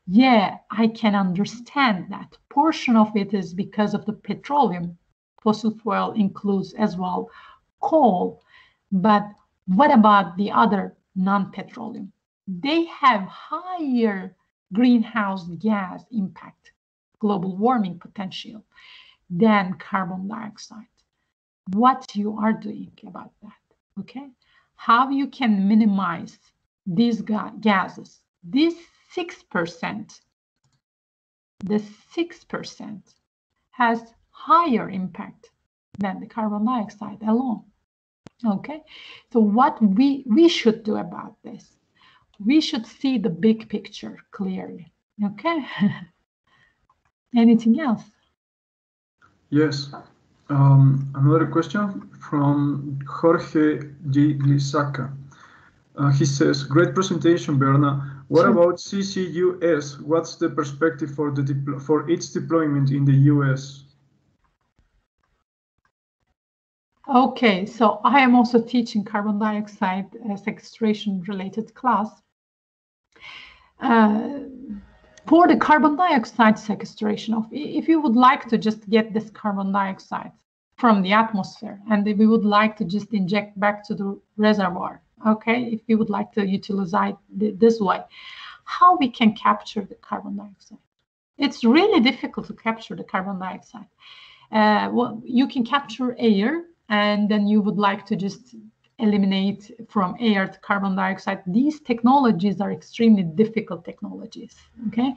Yeah, I can understand that. Portion of it is because of the petroleum. Fossil fuel includes as well coal. But what about the other non-petroleum? They have higher greenhouse gas impact, global warming potential than carbon dioxide. What you are doing about that, okay? How you can minimize these gases. This 6%, the 6% has higher impact than the carbon dioxide alone. Okay, so what we should do about this, we should see the big picture clearly. Okay. Anything else? Yes. Another question from Jorge G. Glisaca. He says, great presentation, Berna. What about CCUS? What's the perspective for its deployment in the US? Okay, so I am also teaching carbon dioxide sequestration related class. For the carbon dioxide sequestration, if you would like to just get this carbon dioxide from the atmosphere and we would like to just inject back to the reservoir, okay, if we would like to utilize it this way, how we can capture the carbon dioxide? It's really difficult to capture the carbon dioxide. Well, you can capture air, and then you would like to just eliminate from air the carbon dioxide. These technologies are extremely difficult technologies, okay?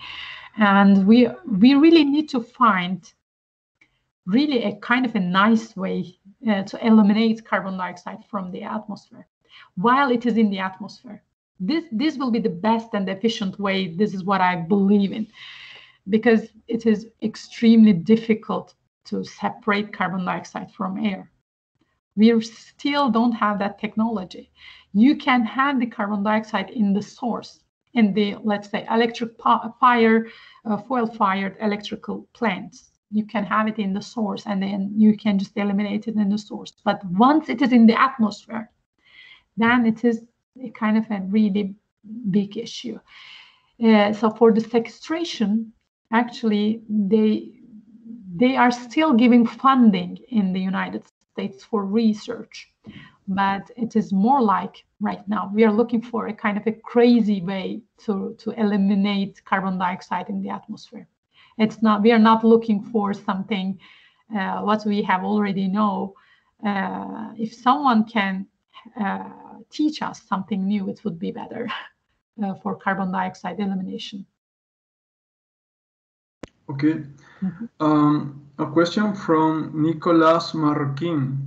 And we really need to find really a kind of a nice way to eliminate carbon dioxide from the atmosphere while it is in the atmosphere. This will be the best and efficient way. This is what I believe in, because it is extremely difficult to separate carbon dioxide from air. We still don't have that technology. You can have the carbon dioxide in the source, in the, let's say, fuel-fired electrical plants. You can have it in the source, and then you can just eliminate it in the source. But once it is in the atmosphere, then it is a kind of a really big issue. So for the sequestration, actually, they are still giving funding in the United States for research, but it is more like right now we are looking for a kind of a crazy way to eliminate carbon dioxide in the atmosphere. It's not, we are not looking for something what we have already know. If someone can teach us something new, it would be better for carbon dioxide elimination. Okay. A question from Nicolas Marroquin.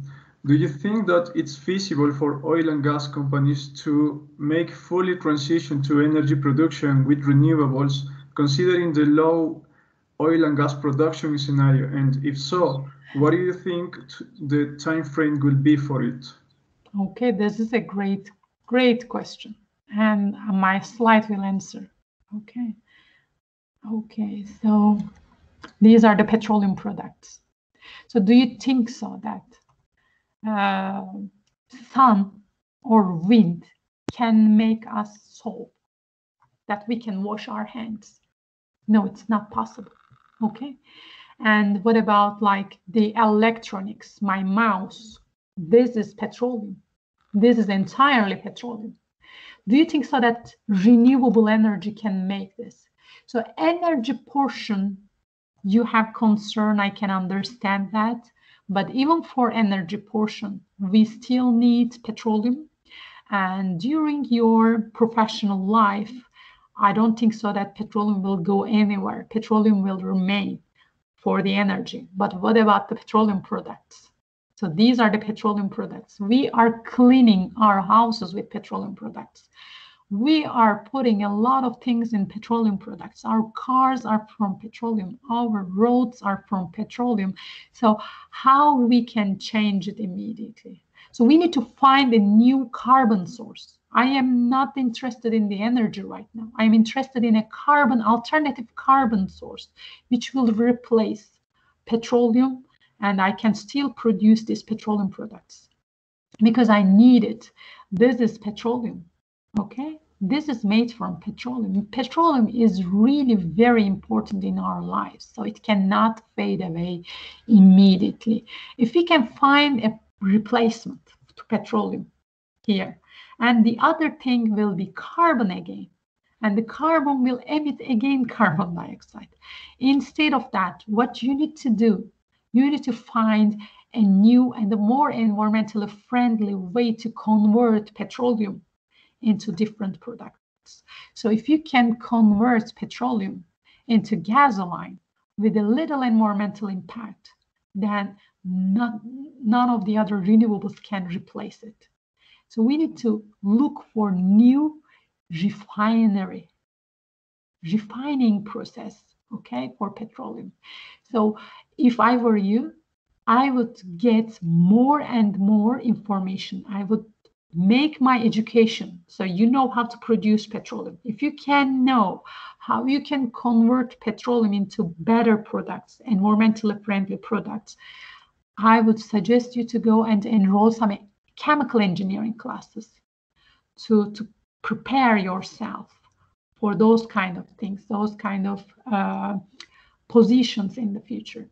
Do you think that it's feasible for oil and gas companies to make fully transition to energy production with renewables, considering the low oil and gas production scenario? And if so, what do you think the time frame will be for it? Okay, this is a great question, and my slide will answer. Okay, so these are the petroleum products. So do you think so that sun or wind can make us soap, that we can wash our hands? No, it's not possible. Okay, and what about like the electronics, my mouse? This is petroleum. This is entirely petroleum. Do you think so that renewable energy can make this? So energy portion, you have concern, I can understand that. But even for energy portion, we still need petroleum. And during your professional life, I don't think so that petroleum will go anywhere. Petroleum will remain for the energy. But what about the petroleum products? So these are the petroleum products. We are cleaning our houses with petroleum products. We are putting a lot of things in petroleum products. Our cars are from petroleum. Our roads are from petroleum. So how we can change it immediately? So we need to find a new carbon source. I am not interested in the energy right now. I'm interested in a alternative carbon source, which will replace petroleum, and I can still produce these petroleum products because I need it. This is petroleum, okay? This is made from petroleum. Petroleum is really very important in our lives, so it cannot fade away immediately. If we can find a replacement to petroleum here, and the other thing will be carbon again, and the carbon will emit again carbon dioxide. Instead of that, what you need to do, you need to find a new and a more environmentally friendly way to convert petroleum into different products. So if you can convert petroleum into gasoline with a little environmental impact, then none of the other renewables can replace it. So we need to look for new refining process, okay, for petroleum. So if I were you, I would get more and more information. I would make my education so you know how to produce petroleum. If you can know how you can convert petroleum into better products, environmentally friendly products, I would suggest you to go and enroll some chemical engineering classes to prepare yourself for those kind of things, those kind of positions in the future.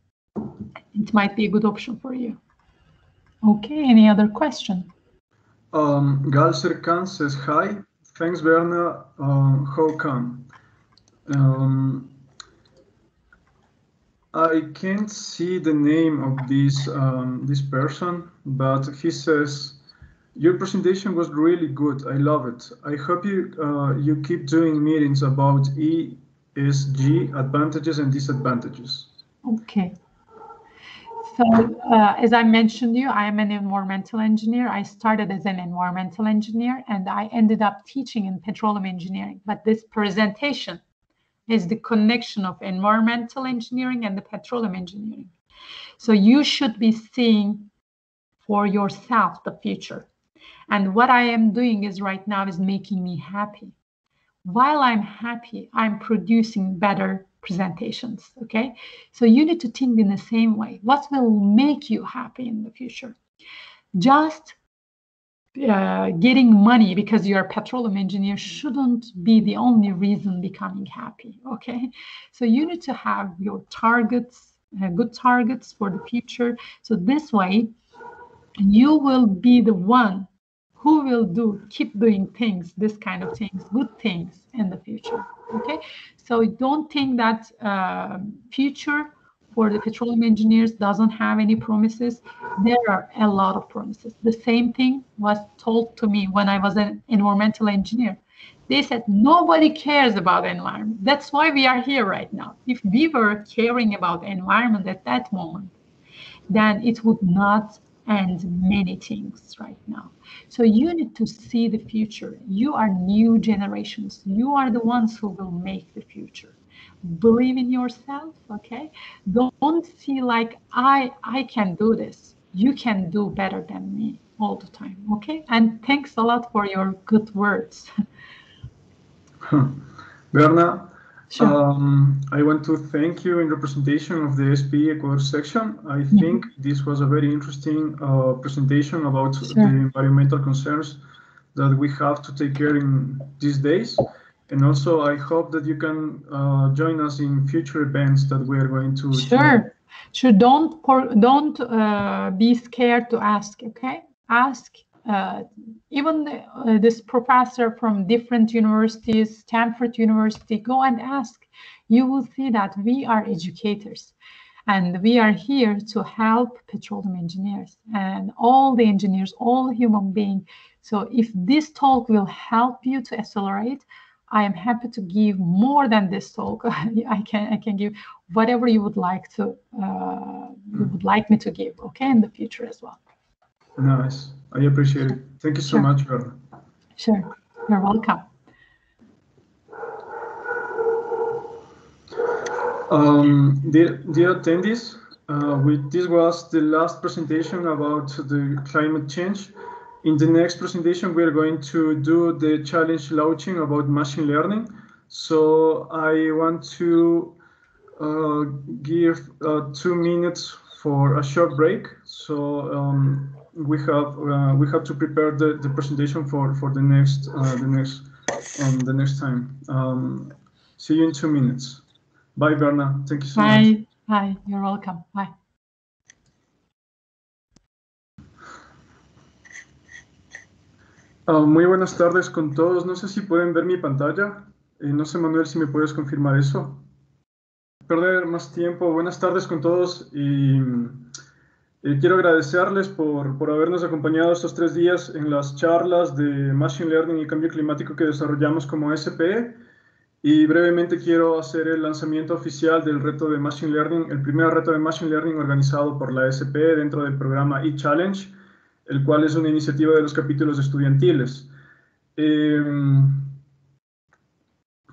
It might be a good option for you. Okay, any other question? Gal Serkan says, hi, thanks Berna, how come? I can't see the name of this person, but he says, your presentation was really good. I love it. I hope you keep doing meetings about ESG advantages and disadvantages. Okay. So as I mentioned to you, I am an environmental engineer. I started as an environmental engineer and I ended up teaching in petroleum engineering. But this presentation is the connection of environmental engineering and the petroleum engineering. So you should be seeing for yourself the future. And what I am doing is right now is making me happy. While I'm happy, I'm producing better presentations, okay? So you need to think in the same way. What will make you happy in the future? Just getting money because you're a petroleum engineer shouldn't be the only reason becoming happy, okay? So you need to have your targets, good targets for the future. So this way, you will be the one who will keep doing things, this kind of things, good things in the future, okay? So don't think that future for the petroleum engineers doesn't have any promises. There are a lot of promises. The same thing was told to me when I was an environmental engineer. They said, nobody cares about the environment. That's why we are here right now. If we were caring about the environment at that moment, then it would not end many things right now. So you need to see the future. You are new generations. You are the ones who will make the future. Believe in yourself, okay? Don't see like, I can do this. You can do better than me all the time, okay? And thanks a lot for your good words. Berna, Sure. I want to thank you in representation of the SPE Ecuador section. I think this was a very interesting presentation about the environmental concerns that we have to take care in these days. And also, I hope that you can join us in future events that we are going to. Sure. Don't be scared to ask. Okay, ask. Even this professor from different universities, Stanford University, go and ask. You will see that we are educators, and we are here to help petroleum engineers and all the engineers, all human beings. So if this talk will help you to accelerate, I am happy to give more than this talk. I can give whatever you would like to me to give. Okay, in the future as well. Nice. I appreciate it. Thank you so much, Berna. Sure. You're welcome. Dear attendees, this was the last presentation about the climate change. In the next presentation, we are going to do the challenge launching about machine learning. So I want to give 2 minutes for a short break. So we have to prepare the presentation for the next time. See you in 2 minutes. Bye, Berna. Thank you so much. Bye. You're welcome. Bye. Muy buenas tardes con todos. No sé si pueden ver mi pantalla. No sé, Manuel, si me puedes confirmar eso. Perder más tiempo. Buenas tardes con todos y quiero agradecerles por habernos acompañado estos 3 días en las charlas de Machine Learning y Cambio Climático que desarrollamos como SPE. Y brevemente quiero hacer el lanzamiento oficial del reto de Machine Learning, el primer reto de Machine Learning organizado por la SPE dentro del programa eChallenge, el cual es una iniciativa de los capítulos estudiantiles.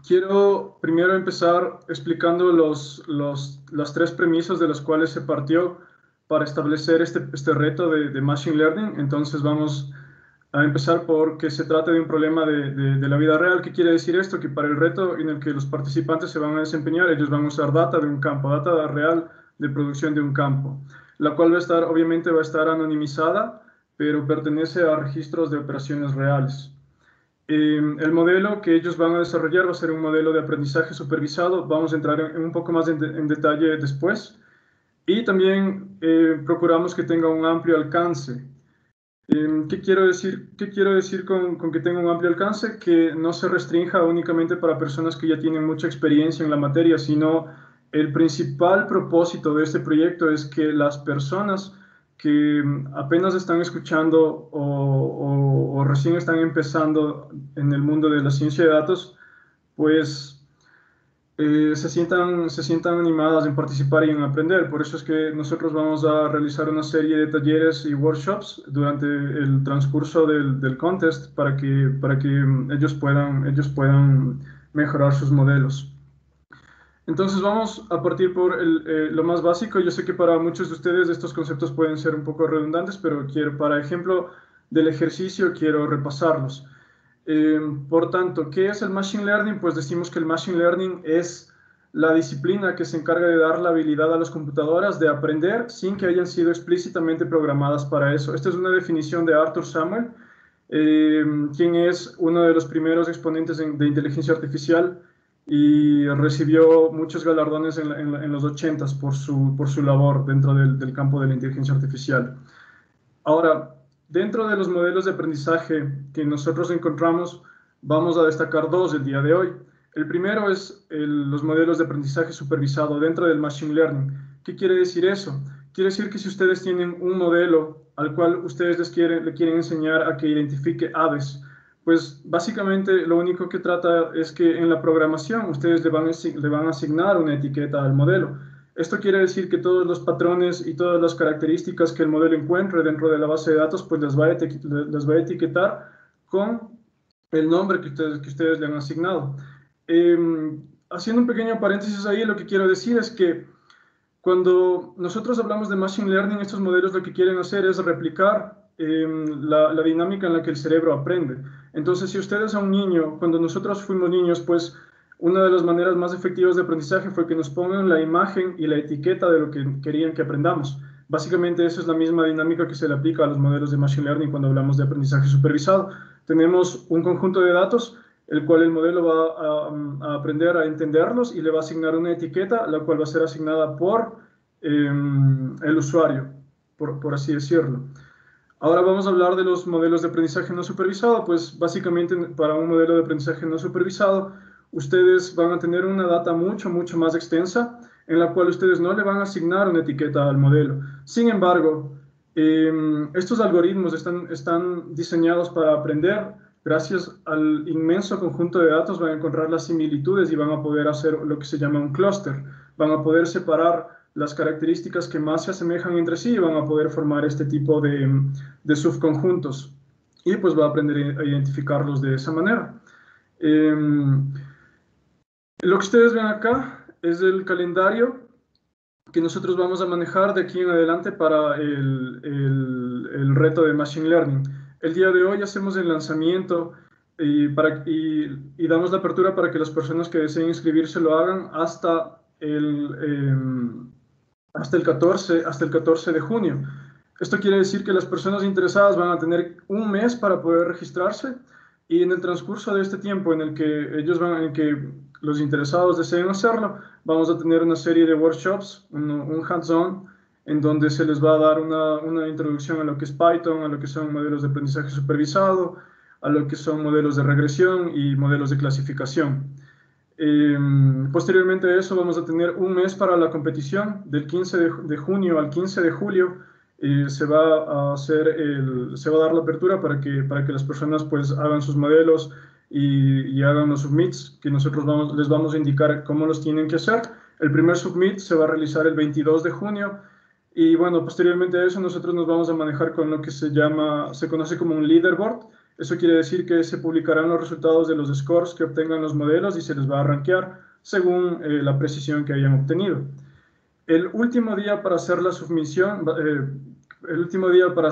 Quiero primero empezar explicando las 3 premisas de las cuales se partió para establecer este reto de Machine Learning. Entonces vamos a empezar por que se trata de un problema de la vida real. ¿Qué quiere decir esto? Que para el reto en el que los participantes se van a desempeñar, ellos van a usar data de un campo, data real de producción de un campo, la cual obviamente va a estar anonimizada, pero pertenece a registros de operaciones reales. El modelo que ellos van a desarrollar va a ser un modelo de aprendizaje supervisado. Vamos a entrar en un poco más en detalle después. Y también procuramos que tenga un amplio alcance. ¿Qué quiero decir con que tenga un amplio alcance? Que no se restrinja únicamente para personas que ya tienen mucha experiencia en la materia, sino el principal propósito de este proyecto es que las personas que apenas están escuchando o recién están empezando en el mundo de la ciencia de datos, pues se sientan animadas en participar y en aprender. Por eso es que nosotros vamos a realizar una serie de talleres y workshops durante el transcurso del contest para que ellos puedan mejorar sus modelos. Entonces vamos a partir por lo más básico. Yo sé que para muchos de ustedes estos conceptos pueden ser un poco redundantes, pero para ejemplo del ejercicio, quiero repasarlos. Por tanto, ¿qué es el Machine Learning? Pues decimos que el Machine Learning es la disciplina que se encarga de dar la habilidad a las computadoras de aprender sin que hayan sido explícitamente programadas para eso. Esta es una definición de Arthur Samuel, quien es uno de los primeros exponentes de inteligencia artificial y recibió muchos galardones en los 80s por su labor dentro del campo de la inteligencia artificial. Ahora, dentro de los modelos de aprendizaje que nosotros encontramos, vamos a destacar 2 el día de hoy. El primero es los modelos de aprendizaje supervisado dentro del Machine Learning, ¿Qué quiere decir eso? Quiere decir que si ustedes tienen un modelo al cual ustedes le quieren enseñar a que identifique aves, pues básicamente lo único que trata es que en la programación ustedes le van a asignar una etiqueta al modelo. Esto quiere decir que todos los patrones y todas las características que el modelo encuentre dentro de la base de datos, pues las va a etiquetar con el nombre que ustedes le han asignado. Haciendo un pequeño paréntesis ahí, lo que quiero decir es que cuando nosotros hablamos de Machine Learning, estos modelos lo que quieren hacer es replicar la dinámica en la que el cerebro aprende. Entonces, si ustedes a un niño, cuando nosotros fuimos niños, pues una de las maneras más efectivas de aprendizaje fue que nos pongan la imagen y la etiqueta de lo que querían que aprendamos. Básicamente, esa es la misma dinámica que se le aplica a los modelos de Machine Learning cuando hablamos de aprendizaje supervisado. Tenemos un conjunto de datos, el cual el modelo va a aprender a entenderlos y le va a asignar una etiqueta, la cual va a ser asignada por el usuario, por así decirlo. Ahora vamos a hablar de los modelos de aprendizaje no supervisado. Pues básicamente para un modelo de aprendizaje no supervisado, ustedes van a tener una data mucho más extensa, en la cual ustedes no le van a asignar una etiqueta al modelo. Sin embargo, estos algoritmos están diseñados para aprender. Gracias al inmenso conjunto de datos van a encontrar las similitudes y van a poder hacer lo que se llama un clúster. Van a poder separar las características que más se asemejan entre sí y van a poder formar este tipo de subconjuntos. Y pues va a aprender a identificarlos de esa manera. Lo que ustedes ven acá es el calendario que nosotros vamos a manejar de aquí en adelante para el reto de Machine Learning. El día de hoy hacemos el lanzamiento y damos la apertura para que las personas que deseen inscribirse lo hagan hasta el 14 de junio. Esto quiere decir que las personas interesadas van a tener un mes para poder registrarse, y en el transcurso de este tiempo en el que los interesados deseen hacerlo, vamos a tener una serie de workshops, un hands-on, en donde se les va a dar una introducción a lo que es Python, a lo que son modelos de aprendizaje supervisado, a lo que son modelos de regresión y modelos de clasificación. Posteriormente a eso vamos a tener un mes para la competición. Del 15 de junio al 15 de julio se va a dar la apertura para que las personas pues hagan sus modelos y hagan los submits, que nosotros les vamos a indicar cómo los tienen que hacer. El primer submit se va a realizar el 22 de junio y bueno, posteriormente a eso nosotros nos vamos a manejar con lo que se conoce como un leaderboard. Eso quiere decir que se publicarán los resultados de los scores que obtengan los modelos y se les va a rankear según la precisión que hayan obtenido. El último día para hacer la submisión, el último día para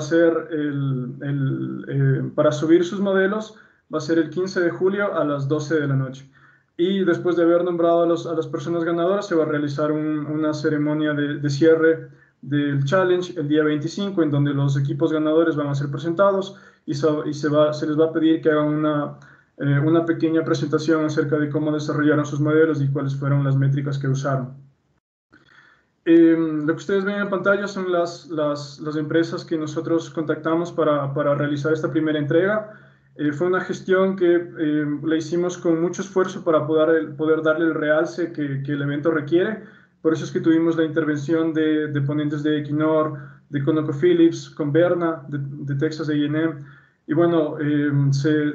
para subir sus modelos va a ser el 15 de julio a las 12 de la noche. Y después de haber nombrado a las personas ganadoras, se va a realizar una ceremonia de cierre del challenge el día 25, en donde los equipos ganadores van a ser presentados y se les va a pedir que hagan una pequeña presentación acerca de cómo desarrollaron sus modelos y cuáles fueron las métricas que usaron. Lo que ustedes ven en pantalla son las empresas que nosotros contactamos para realizar esta primera entrega. Fue una gestión que la hicimos con mucho esfuerzo para poder darle el realce que el evento requiere. Por eso es que tuvimos la intervención de ponentes de Equinor, de ConocoPhillips, Converna, de Texas A&M. Y bueno, se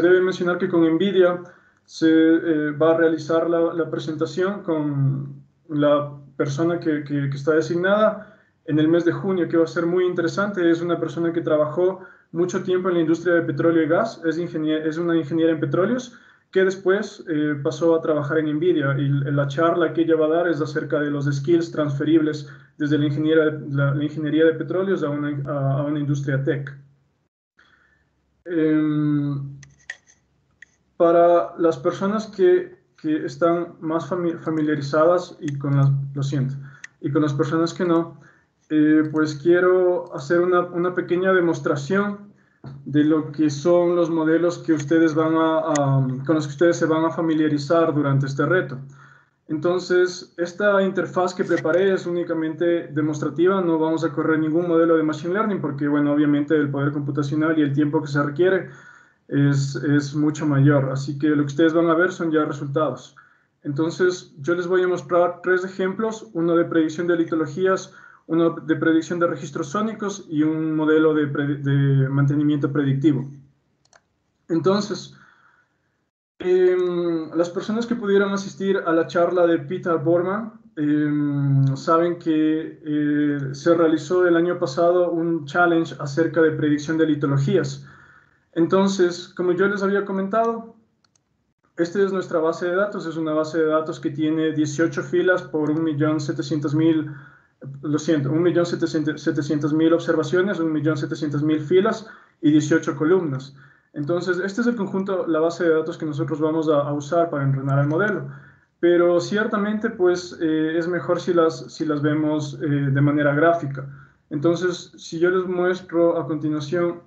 debe mencionar que con NVIDIA se va a realizar la presentación con la persona que está designada en el mes de junio, que va a ser muy interesante. Es una persona que trabajó mucho tiempo en la industria de petróleo y gas, es una ingeniera en petróleos, que después pasó a trabajar en NVIDIA, y la charla que ella va a dar es acerca de los skills transferibles desde la ingeniería de petróleos a una industria tech. Para las personas que están más familiarizadas y con las personas que no, pues quiero hacer una pequeña demostración de lo que son los modelos que ustedes con los que ustedes se van a familiarizar durante este reto. Entonces, esta interfaz que preparé es únicamente demostrativa, no vamos a correr ningún modelo de Machine Learning porque, bueno, obviamente el poder computacional y el tiempo que se requiere es mucho mayor. Así que lo que ustedes van a ver son ya resultados. Entonces, yo les voy a mostrar 3 ejemplos, uno de predicción de litologías, uno de predicción de registros sónicos y un modelo de mantenimiento predictivo. Entonces, las personas que pudieron asistir a la charla de Peter Borman saben que se realizó el año pasado un challenge acerca de predicción de litologías. Entonces, como yo les había comentado, esta es nuestra base de datos. Es una base de datos que tiene 18 filas por 1.700.000, lo siento, 1.700.000 observaciones, 1.700.000 filas y 18 columnas. Entonces, este es el conjunto, la base de datos que nosotros vamos a usar para entrenar el modelo. Pero ciertamente, pues, es mejor si las vemos de manera gráfica. Entonces, si yo les muestro a continuación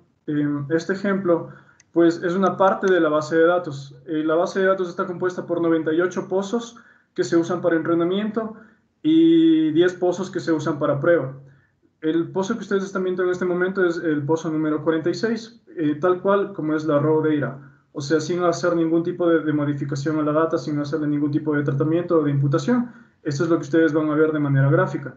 este ejemplo, pues es una parte de la base de datos. La base de datos está compuesta por 98 pozos que se usan para entrenamiento y 10 pozos que se usan para prueba. El pozo que ustedes están viendo en este momento es el pozo número 46, tal cual como es la raw data. O sea, sin hacer ningún tipo de modificación a la data, sin hacerle ningún tipo de tratamiento o de imputación. Esto es lo que ustedes van a ver de manera gráfica.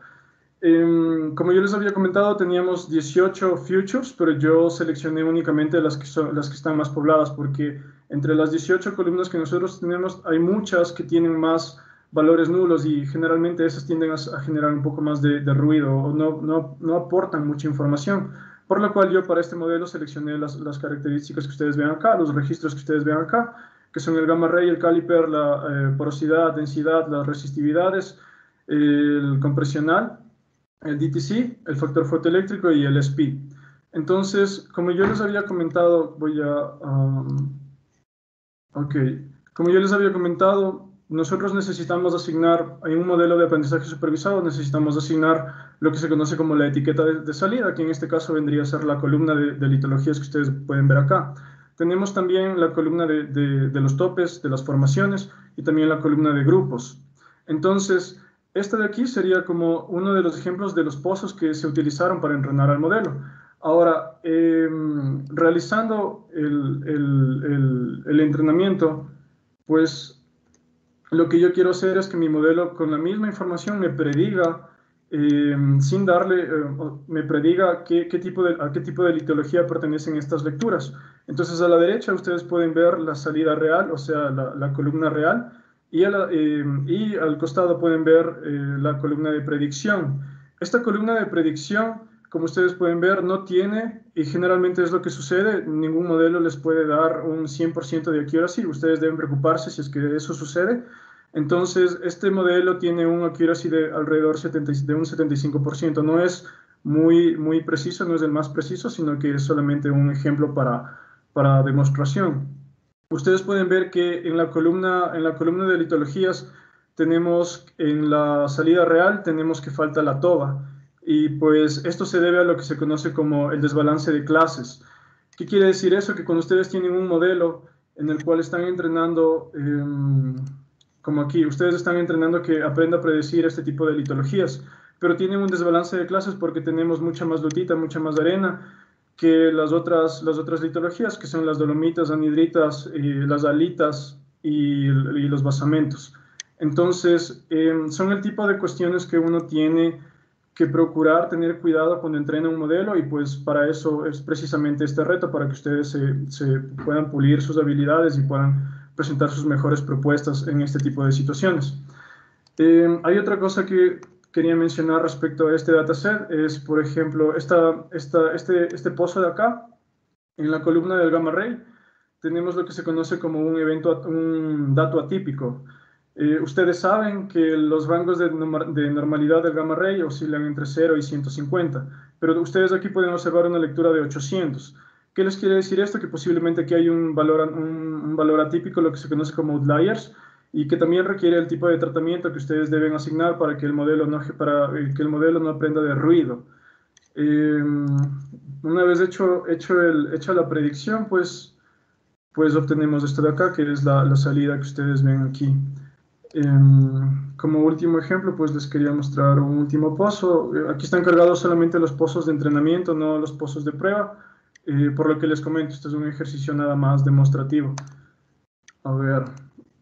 Como yo les había comentado, teníamos 18 futures, pero yo seleccioné únicamente las que están más pobladas, porque entre las 18 columnas que nosotros tenemos, hay muchas que tienen más valores nulos y generalmente esas tienden a generar un poco más de ruido o no aportan mucha información. Por lo cual yo para este modelo seleccioné las características que ustedes ven acá, los registros que ustedes ven acá, que son el gamma ray, el caliper, la porosidad, densidad, las resistividades, el compresional, el DTC, el factor fotoeléctrico y el SPE. Entonces, como yo les había comentado, como yo les había comentado, nosotros necesitamos asignar, en un modelo de aprendizaje supervisado, necesitamos asignar lo que se conoce como la etiqueta de salida, que en este caso vendría a ser la columna de litologías que ustedes pueden ver acá. Tenemos también la columna de los topes, de las formaciones, y también la columna de grupos. Entonces, esta de aquí sería como uno de los ejemplos de los pozos que se utilizaron para entrenar al modelo. Ahora, realizando el entrenamiento, pues lo que yo quiero hacer es que mi modelo con la misma información me prediga, sin darle, me prediga a qué tipo de litología pertenecen estas lecturas. Entonces a la derecha ustedes pueden ver la salida real, o sea, la columna real, y al costado pueden ver la columna de predicción. Esta columna de predicción, como ustedes pueden ver, no tiene, y generalmente es lo que sucede, ningún modelo les puede dar un 100% de accuracy. Ustedes deben preocuparse si es que eso sucede. Entonces, este modelo tiene un accuracy de alrededor de un 75%. No es muy preciso, no es el más preciso, sino que es solamente un ejemplo para demostración. Ustedes pueden ver que en la columna de litologías tenemos, en la salida real, tenemos que falta la toba. Y pues esto se debe a lo que se conoce como el desbalance de clases. ¿Qué quiere decir eso? Que cuando ustedes tienen un modelo en el cual están entrenando, como aquí, ustedes están entrenando que aprenda a predecir este tipo de litologías, pero tienen un desbalance de clases porque tenemos mucha más lutita, mucha más arena que las otras litologías, que son las dolomitas, anhidritas, las alitas y los basamentos. Entonces, son el tipo de cuestiones que uno tiene que procurar tener cuidado cuando entrena un modelo, y pues para eso es precisamente este reto, para que ustedes se puedan pulir sus habilidades y puedan presentar sus mejores propuestas en este tipo de situaciones. Hay otra cosa que quería mencionar respecto a este dataset, es por ejemplo este pozo de acá, en la columna del gamma ray, tenemos lo que se conoce como un dato atípico. Ustedes saben que los rangos de normalidad del gamma ray oscilan entre 0 y 150, pero ustedes aquí pueden observar una lectura de 800. ¿Qué les quiere decir esto? Que posiblemente aquí hay un valor atípico, lo que se conoce como outliers, y que también requiere el tipo de tratamiento que ustedes deben asignar para que el modelo no aprenda de ruido. Una vez hecha la predicción, pues obtenemos esto de acá, que es la salida que ustedes ven aquí. Como último ejemplo, pues les quería mostrar un último pozo. Aquí están cargados solamente los pozos de entrenamiento, no los pozos de prueba. Por lo que les comento, este es un ejercicio nada más demostrativo. A ver,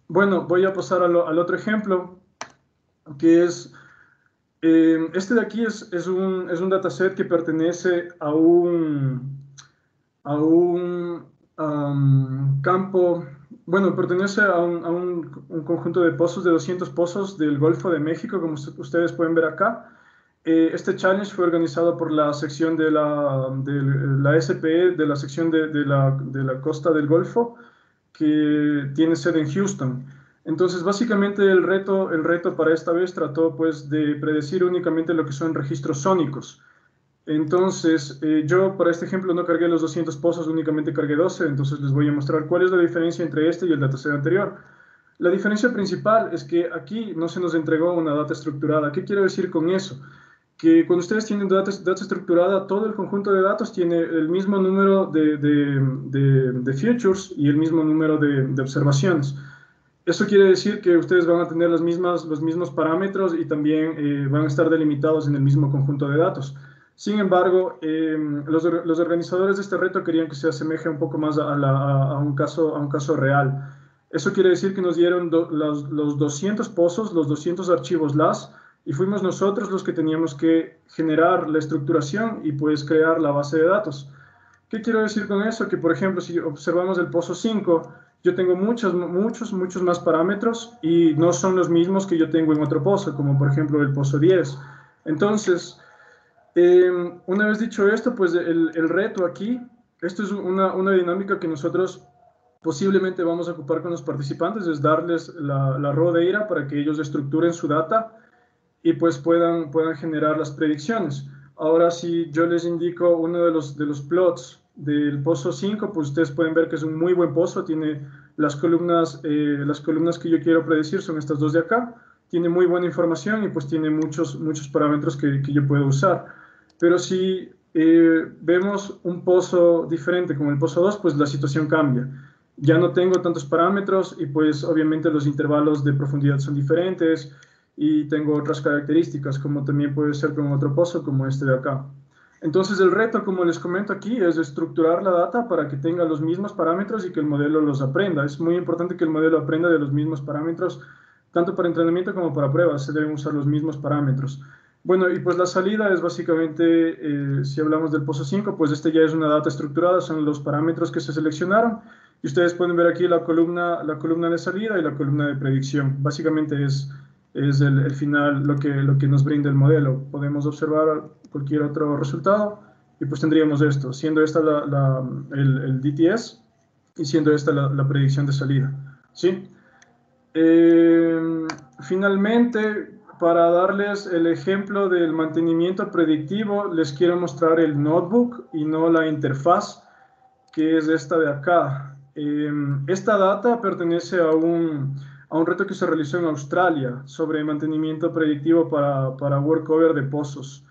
bueno, voy a pasar al otro ejemplo, que es, este de aquí es un dataset que pertenece a un campo, bueno, pertenece un conjunto de pozos, de 200 pozos del Golfo de México, como ustedes pueden ver acá. Este challenge fue organizado por la sección de la SPE, de la sección de la costa del Golfo, que tiene sede en Houston. Entonces, básicamente el reto para esta vez trató pues de predecir únicamente lo que son registros sónicos. Entonces, yo para este ejemplo no cargué los 200 pozos, únicamente cargué 12, entonces les voy a mostrar cuál es la diferencia entre este y el dataset anterior. La diferencia principal es que aquí no se nos entregó una data estructurada. ¿Qué quiero decir con eso? Que cuando ustedes tienen data estructurada, todo el conjunto de datos tiene el mismo número de features y el mismo número de observaciones. Eso quiere decir que ustedes van a tener los mismos parámetros y también van a estar delimitados en el mismo conjunto de datos. Sin embargo, los organizadores de este reto querían que se asemeje un poco más a un caso real. Eso quiere decir que nos dieron los 200 pozos, los 200 archivos LAS, y fuimos nosotros los que teníamos que generar la estructuración y pues crear la base de datos. ¿Qué quiero decir con eso? Que, por ejemplo, si observamos el pozo 5, yo tengo muchos más parámetros y no son los mismos que yo tengo en otro pozo, como por ejemplo el pozo 10. Entonces, una vez dicho esto, pues el reto aquí, esto es una dinámica que nosotros posiblemente vamos a ocupar con los participantes, es darles la raw data para que ellos estructuren su data y pues puedan generar las predicciones. Ahora, si yo les indico uno de los plots del pozo 5, pues ustedes pueden ver que es un muy buen pozo, tiene las columnas que yo quiero predecir, son estas dos de acá, tiene muy buena información y pues tiene muchos parámetros que yo puedo usar. Pero si vemos un pozo diferente como el pozo 2, pues la situación cambia. Ya no tengo tantos parámetros y pues obviamente los intervalos de profundidad son diferentes y tengo otras características, como también puede ser con otro pozo como este de acá. Entonces el reto, como les comento aquí, es estructurar la data para que tenga los mismos parámetros y que el modelo los aprenda. Es muy importante que el modelo aprenda de los mismos parámetros, tanto para entrenamiento como para pruebas, se deben usar los mismos parámetros. Bueno, y pues la salida es básicamente, si hablamos del pozo 5, pues este ya es una data estructurada, son los parámetros que se seleccionaron, y ustedes pueden ver aquí la columna de salida y la columna de predicción. Básicamente es el final lo que nos brinda el modelo. Podemos observar cualquier otro resultado y pues tendríamos esto, siendo esta el DTS y siendo esta la predicción de salida, ¿sí? Finalmente, para darles el ejemplo del mantenimiento predictivo, les quiero mostrar el notebook y no la interfaz, que es esta de acá. Esta data pertenece a un reto que se realizó en Australia sobre mantenimiento predictivo para workover de pozos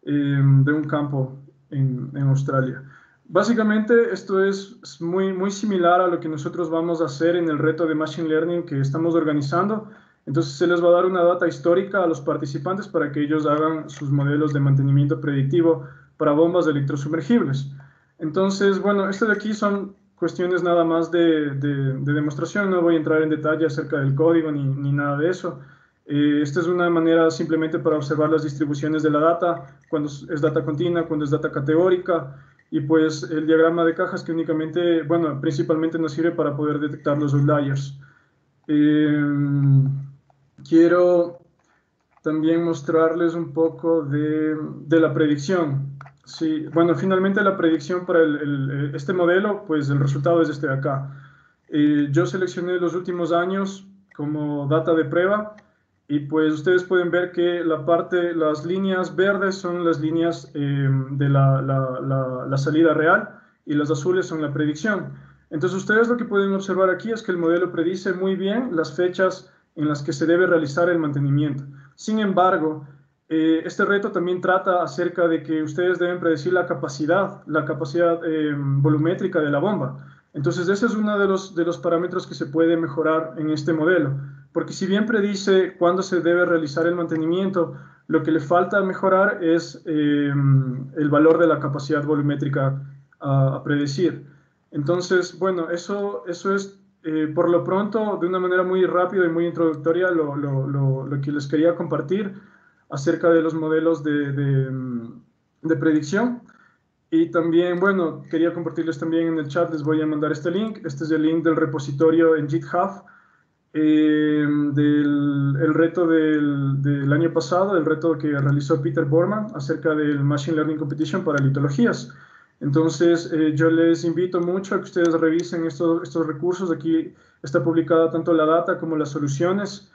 de un campo en Australia. Básicamente esto es muy similar a lo que nosotros vamos a hacer en el reto de Machine Learning que estamos organizando. Entonces se les va a dar una data histórica a los participantes para que ellos hagan sus modelos de mantenimiento predictivo para bombas electrosumergibles. Entonces, bueno, esto de aquí son cuestiones nada más de demostración, no voy a entrar en detalle acerca del código ni nada de eso. Esta es una manera simplemente para observar las distribuciones de la data, cuando es data continua, cuando es data categórica, y pues el diagrama de cajas que únicamente, bueno, principalmente nos sirve para poder detectar los outliers. Quiero también mostrarles un poco de la predicción. Sí, bueno, finalmente la predicción para este modelo, pues el resultado es este de acá. Yo seleccioné los últimos años como data de prueba y pues ustedes pueden ver que las líneas verdes son las líneas de la salida real y las azules son la predicción. Entonces ustedes lo que pueden observar aquí es que el modelo predice muy bien las fechas en las que se debe realizar el mantenimiento. Sin embargo, este reto también trata acerca de que ustedes deben predecir la capacidad volumétrica de la bomba. Entonces, ese es uno de los parámetros que se puede mejorar en este modelo, porque si bien predice cuándo se debe realizar el mantenimiento, lo que le falta mejorar es el valor de la capacidad volumétrica a predecir. Entonces, bueno, eso es por lo pronto, de una manera muy rápida y muy introductoria, lo que les quería compartir acerca de los modelos de predicción. Y también, bueno, quería compartirles también en el chat, les voy a mandar este link. Este es el link del repositorio en GitHub, el reto del año pasado, el reto que realizó Peter Borman acerca del Machine Learning Competition para litologías. Entonces, yo les invito mucho a que ustedes revisen estos recursos. Aquí está publicada tanto la data como las soluciones,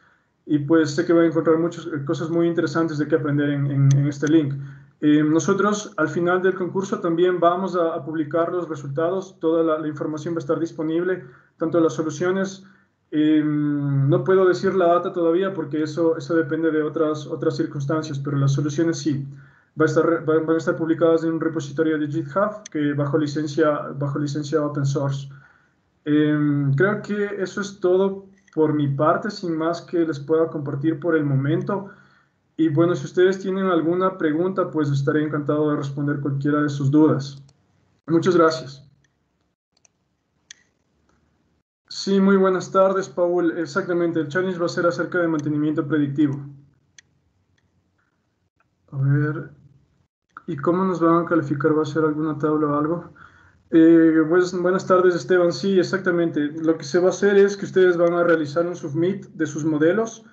y pues sé que van a encontrar muchas cosas muy interesantes de qué aprender en este link. Nosotros al final del concurso también vamos a publicar los resultados, toda la información va a estar disponible, tanto las soluciones. No puedo decir la data todavía porque eso depende de otras circunstancias, pero las soluciones sí. Van a estar publicadas en un repositorio de GitHub que bajo licencia open source. Creo que eso es todo por mi parte, sin más que les pueda compartir por el momento. Y bueno, si ustedes tienen alguna pregunta, pues estaré encantado de responder cualquiera de sus dudas. Muchas gracias. Sí, muy buenas tardes, Paul. Exactamente, el challenge va a ser acerca de mantenimiento predictivo. A ver, ¿y cómo nos van a calificar? ¿Va a ser alguna tabla o algo? Pues, buenas tardes, Esteban. Sí, exactamente. Lo que se va a hacer es que ustedes van a realizar un submit de sus modelos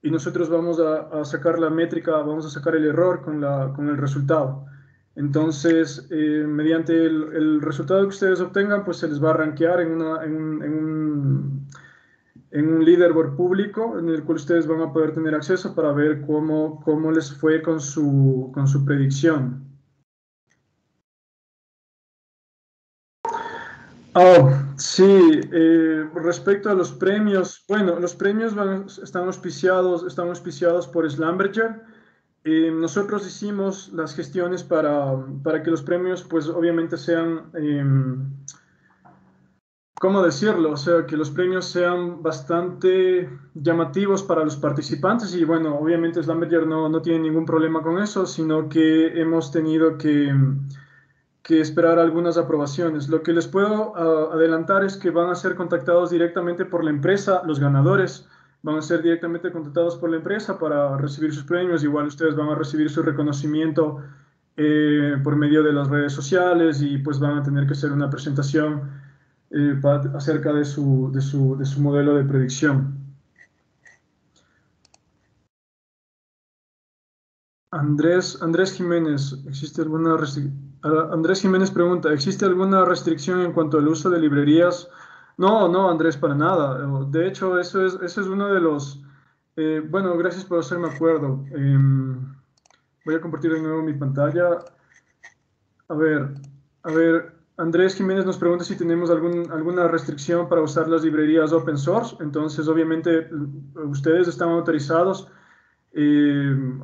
y nosotros vamos a sacar la métrica, vamos a sacar el error con el resultado. Entonces, mediante el resultado que ustedes obtengan, pues se les va a rankear en un leaderboard público en el cual ustedes van a poder tener acceso para ver cómo les fue con su predicción. Oh, sí, respecto a los premios, bueno, los premios están auspiciados por Schlumberger. Nosotros hicimos las gestiones para que los premios, pues obviamente sean, ¿cómo decirlo? O sea, que los premios sean bastante llamativos para los participantes y bueno, obviamente Schlumberger no tiene ningún problema con eso, sino que hemos tenido que esperar algunas aprobaciones. Lo que les puedo adelantar es que van a ser contactados directamente por la empresa, los ganadores van a ser directamente contactados por la empresa para recibir sus premios. Igual ustedes van a recibir su reconocimiento por medio de las redes sociales y pues van a tener que hacer una presentación acerca de su modelo de predicción. Andrés Jiménez, Andrés Jiménez pregunta, ¿existe alguna restricción en cuanto al uso de librerías? No, Andrés, para nada. De hecho, eso es uno de los... bueno, gracias por hacerme acuerdo. Voy a compartir de nuevo mi pantalla. A ver, Andrés Jiménez nos pregunta si tenemos alguna restricción para usar las librerías open source. Entonces, obviamente, ustedes están autorizados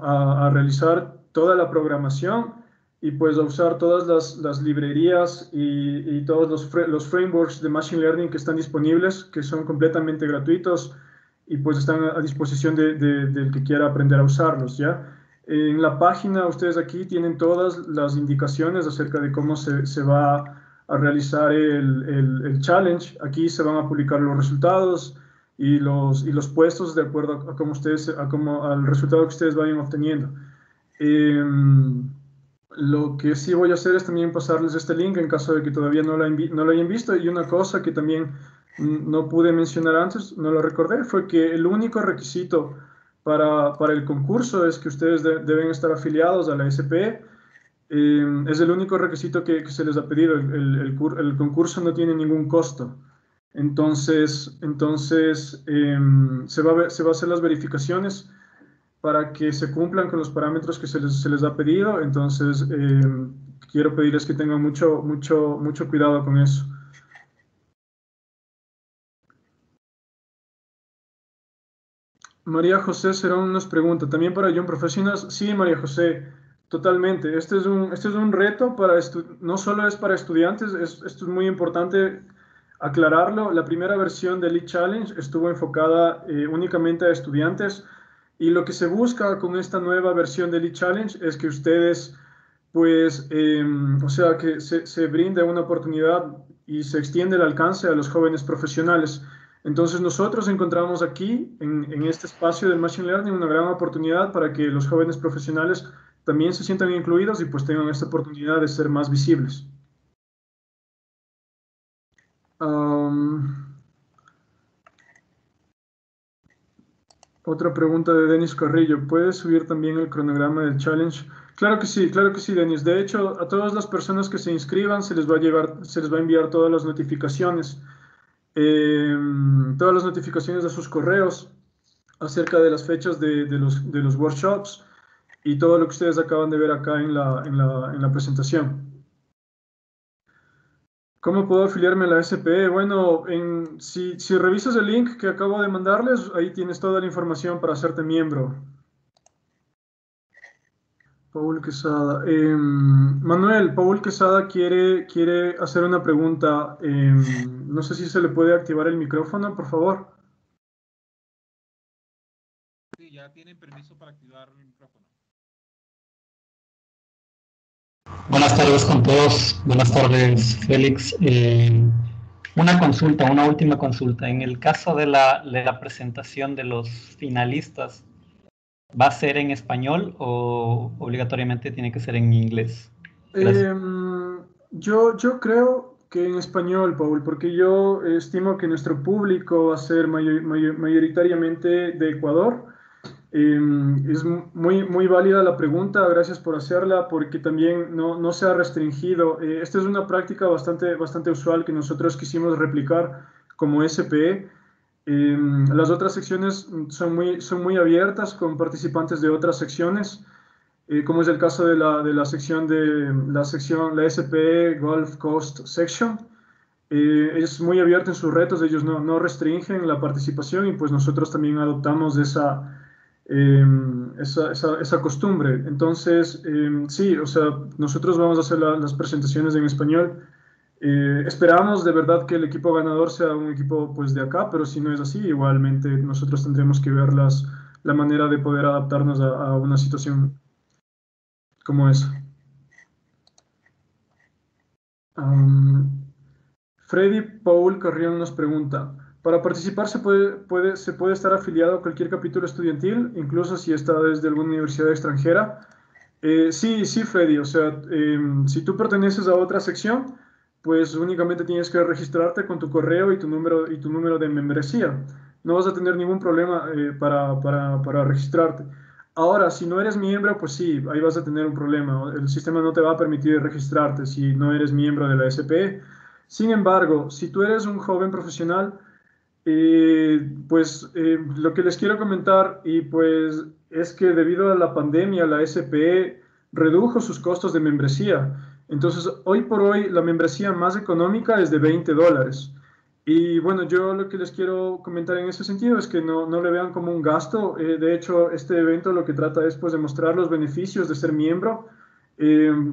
a realizar toda la programación y pues a usar todas las librerías y todos los frameworks de Machine Learning que están disponibles, que son completamente gratuitos y pues están a disposición del que quiera aprender a usarlos, ¿ya? En la página ustedes aquí tienen todas las indicaciones acerca de cómo se va a realizar el challenge. Aquí se van a publicar los resultados y los puestos de acuerdo a cómo al resultado que ustedes vayan obteniendo. Lo que sí voy a hacer es también pasarles este link en caso de que todavía no lo hayan visto. Y una cosa que también no pude mencionar antes, no lo recordé, fue que el único requisito para el concurso es que ustedes deben estar afiliados a la SPE. Es el único requisito que se les ha pedido. El concurso no tiene ningún costo. Entonces se va a hacer las verificaciones para que se cumplan con los parámetros que se les ha pedido. Entonces, quiero pedirles que tengan mucho cuidado con eso. María José Cerón nos pregunta, ¿también para Young Professionals? Sí, María José, totalmente. Este es un reto no solo es para estudiantes, esto es muy importante aclararlo. La primera versión del eChallenge estuvo enfocada únicamente a estudiantes y lo que se busca con esta nueva versión del eChallenge es que ustedes, pues, o sea, que se brinde una oportunidad y se extiende el alcance a los jóvenes profesionales. Entonces nosotros encontramos aquí, en este espacio del Machine Learning, una gran oportunidad para que los jóvenes profesionales también se sientan incluidos y pues tengan esta oportunidad de ser más visibles. Otra pregunta de Denis Carrillo. ¿Puedes subir también el cronograma del challenge? Claro que sí, Denis. De hecho, a todas las personas que se inscriban se les va a enviar todas las notificaciones de sus correos acerca de las fechas de los workshops y todo lo que ustedes acaban de ver acá en la presentación. ¿Cómo puedo afiliarme a la SPE? Bueno, si revisas el link que acabo de mandarles, ahí tienes toda la información para hacerte miembro. Paul Quesada. Manuel, Paul Quesada quiere hacer una pregunta. No sé si se le puede activar el micrófono, por favor. Sí, ya tienen permiso para activar el micrófono. Buenas tardes con todos. Buenas tardes, Félix. Una última consulta. En el caso de la presentación de los finalistas, ¿va a ser en español o obligatoriamente tiene que ser en inglés? Yo creo que en español, Paul, porque yo estimo que nuestro público va a ser mayoritariamente de Ecuador. Es muy válida la pregunta, gracias por hacerla, porque también no se ha restringido. Esta es una práctica bastante usual que nosotros quisimos replicar como SPE. Las otras secciones son muy abiertas con participantes de otras secciones, como es el caso de la sección la SPE Gulf Coast Section. Es muy abierto en sus retos, ellos no restringen la participación y pues nosotros también adoptamos esa costumbre. Entonces, sí, o sea, nosotros vamos a hacer las presentaciones en español. Esperamos de verdad que el equipo ganador sea un equipo pues de acá, pero si no es así, igualmente nosotros tendremos que ver la manera de poder adaptarnos a una situación como esa. Freddy Paul Carrión nos pregunta, ¿para participar se puede estar afiliado a cualquier capítulo estudiantil, incluso si está desde alguna universidad extranjera? Sí, Freddy, o sea, si tú perteneces a otra sección, pues únicamente tienes que registrarte con tu correo y tu número de membresía. No vas a tener ningún problema para registrarte. Ahora, si no eres miembro, pues sí, ahí vas a tener un problema. El sistema no te va a permitir registrarte si no eres miembro de la SPE. Sin embargo, si tú eres un joven profesional, lo que les quiero comentar y pues es que debido a la pandemia la SPE redujo sus costos de membresía. Entonces, hoy por hoy la membresía más económica es de $20. Y bueno, yo lo que les quiero comentar en ese sentido es que no le vean como un gasto. De hecho, este evento lo que trata es pues de mostrar los beneficios de ser miembro.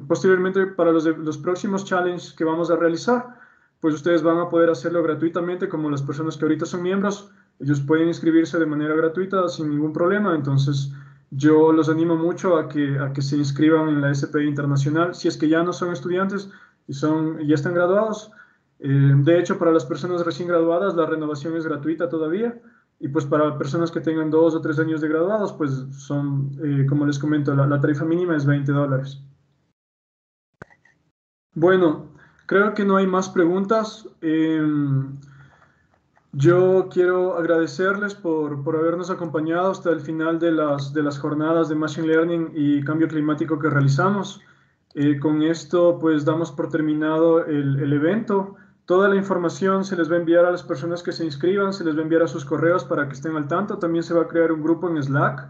Posteriormente, para los próximos challenges que vamos a realizar, pues ustedes van a poder hacerlo gratuitamente, como las personas que ahorita son miembros, ellos pueden inscribirse de manera gratuita sin ningún problema. Entonces, yo los animo mucho a que se inscriban en la SPE Internacional, si es que ya no son estudiantes y ya están graduados. De hecho, para las personas recién graduadas, la renovación es gratuita todavía. Y pues para personas que tengan 2 o 3 años de graduados, pues son, como les comento, la tarifa mínima es $20. Bueno, creo que no hay más preguntas. Yo quiero agradecerles por habernos acompañado hasta el final de las jornadas de Machine Learning y cambio climático que realizamos. Con esto, pues damos por terminado el evento. Toda la información se les va a enviar a las personas que se inscriban, se les va a enviar a sus correos para que estén al tanto. También se va a crear un grupo en Slack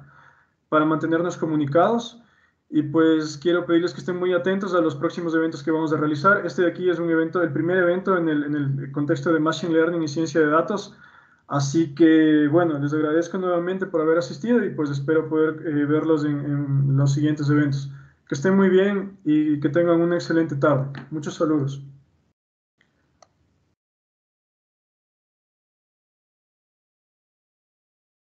para mantenernos comunicados. Y pues quiero pedirles que estén muy atentos a los próximos eventos que vamos a realizar. Este de aquí es un evento, el primer evento en el contexto de Machine Learning y ciencia de datos. Así que, bueno, les agradezco nuevamente por haber asistido y pues espero poder verlos en los siguientes eventos. Que estén muy bien y que tengan una excelente tarde. Muchos saludos.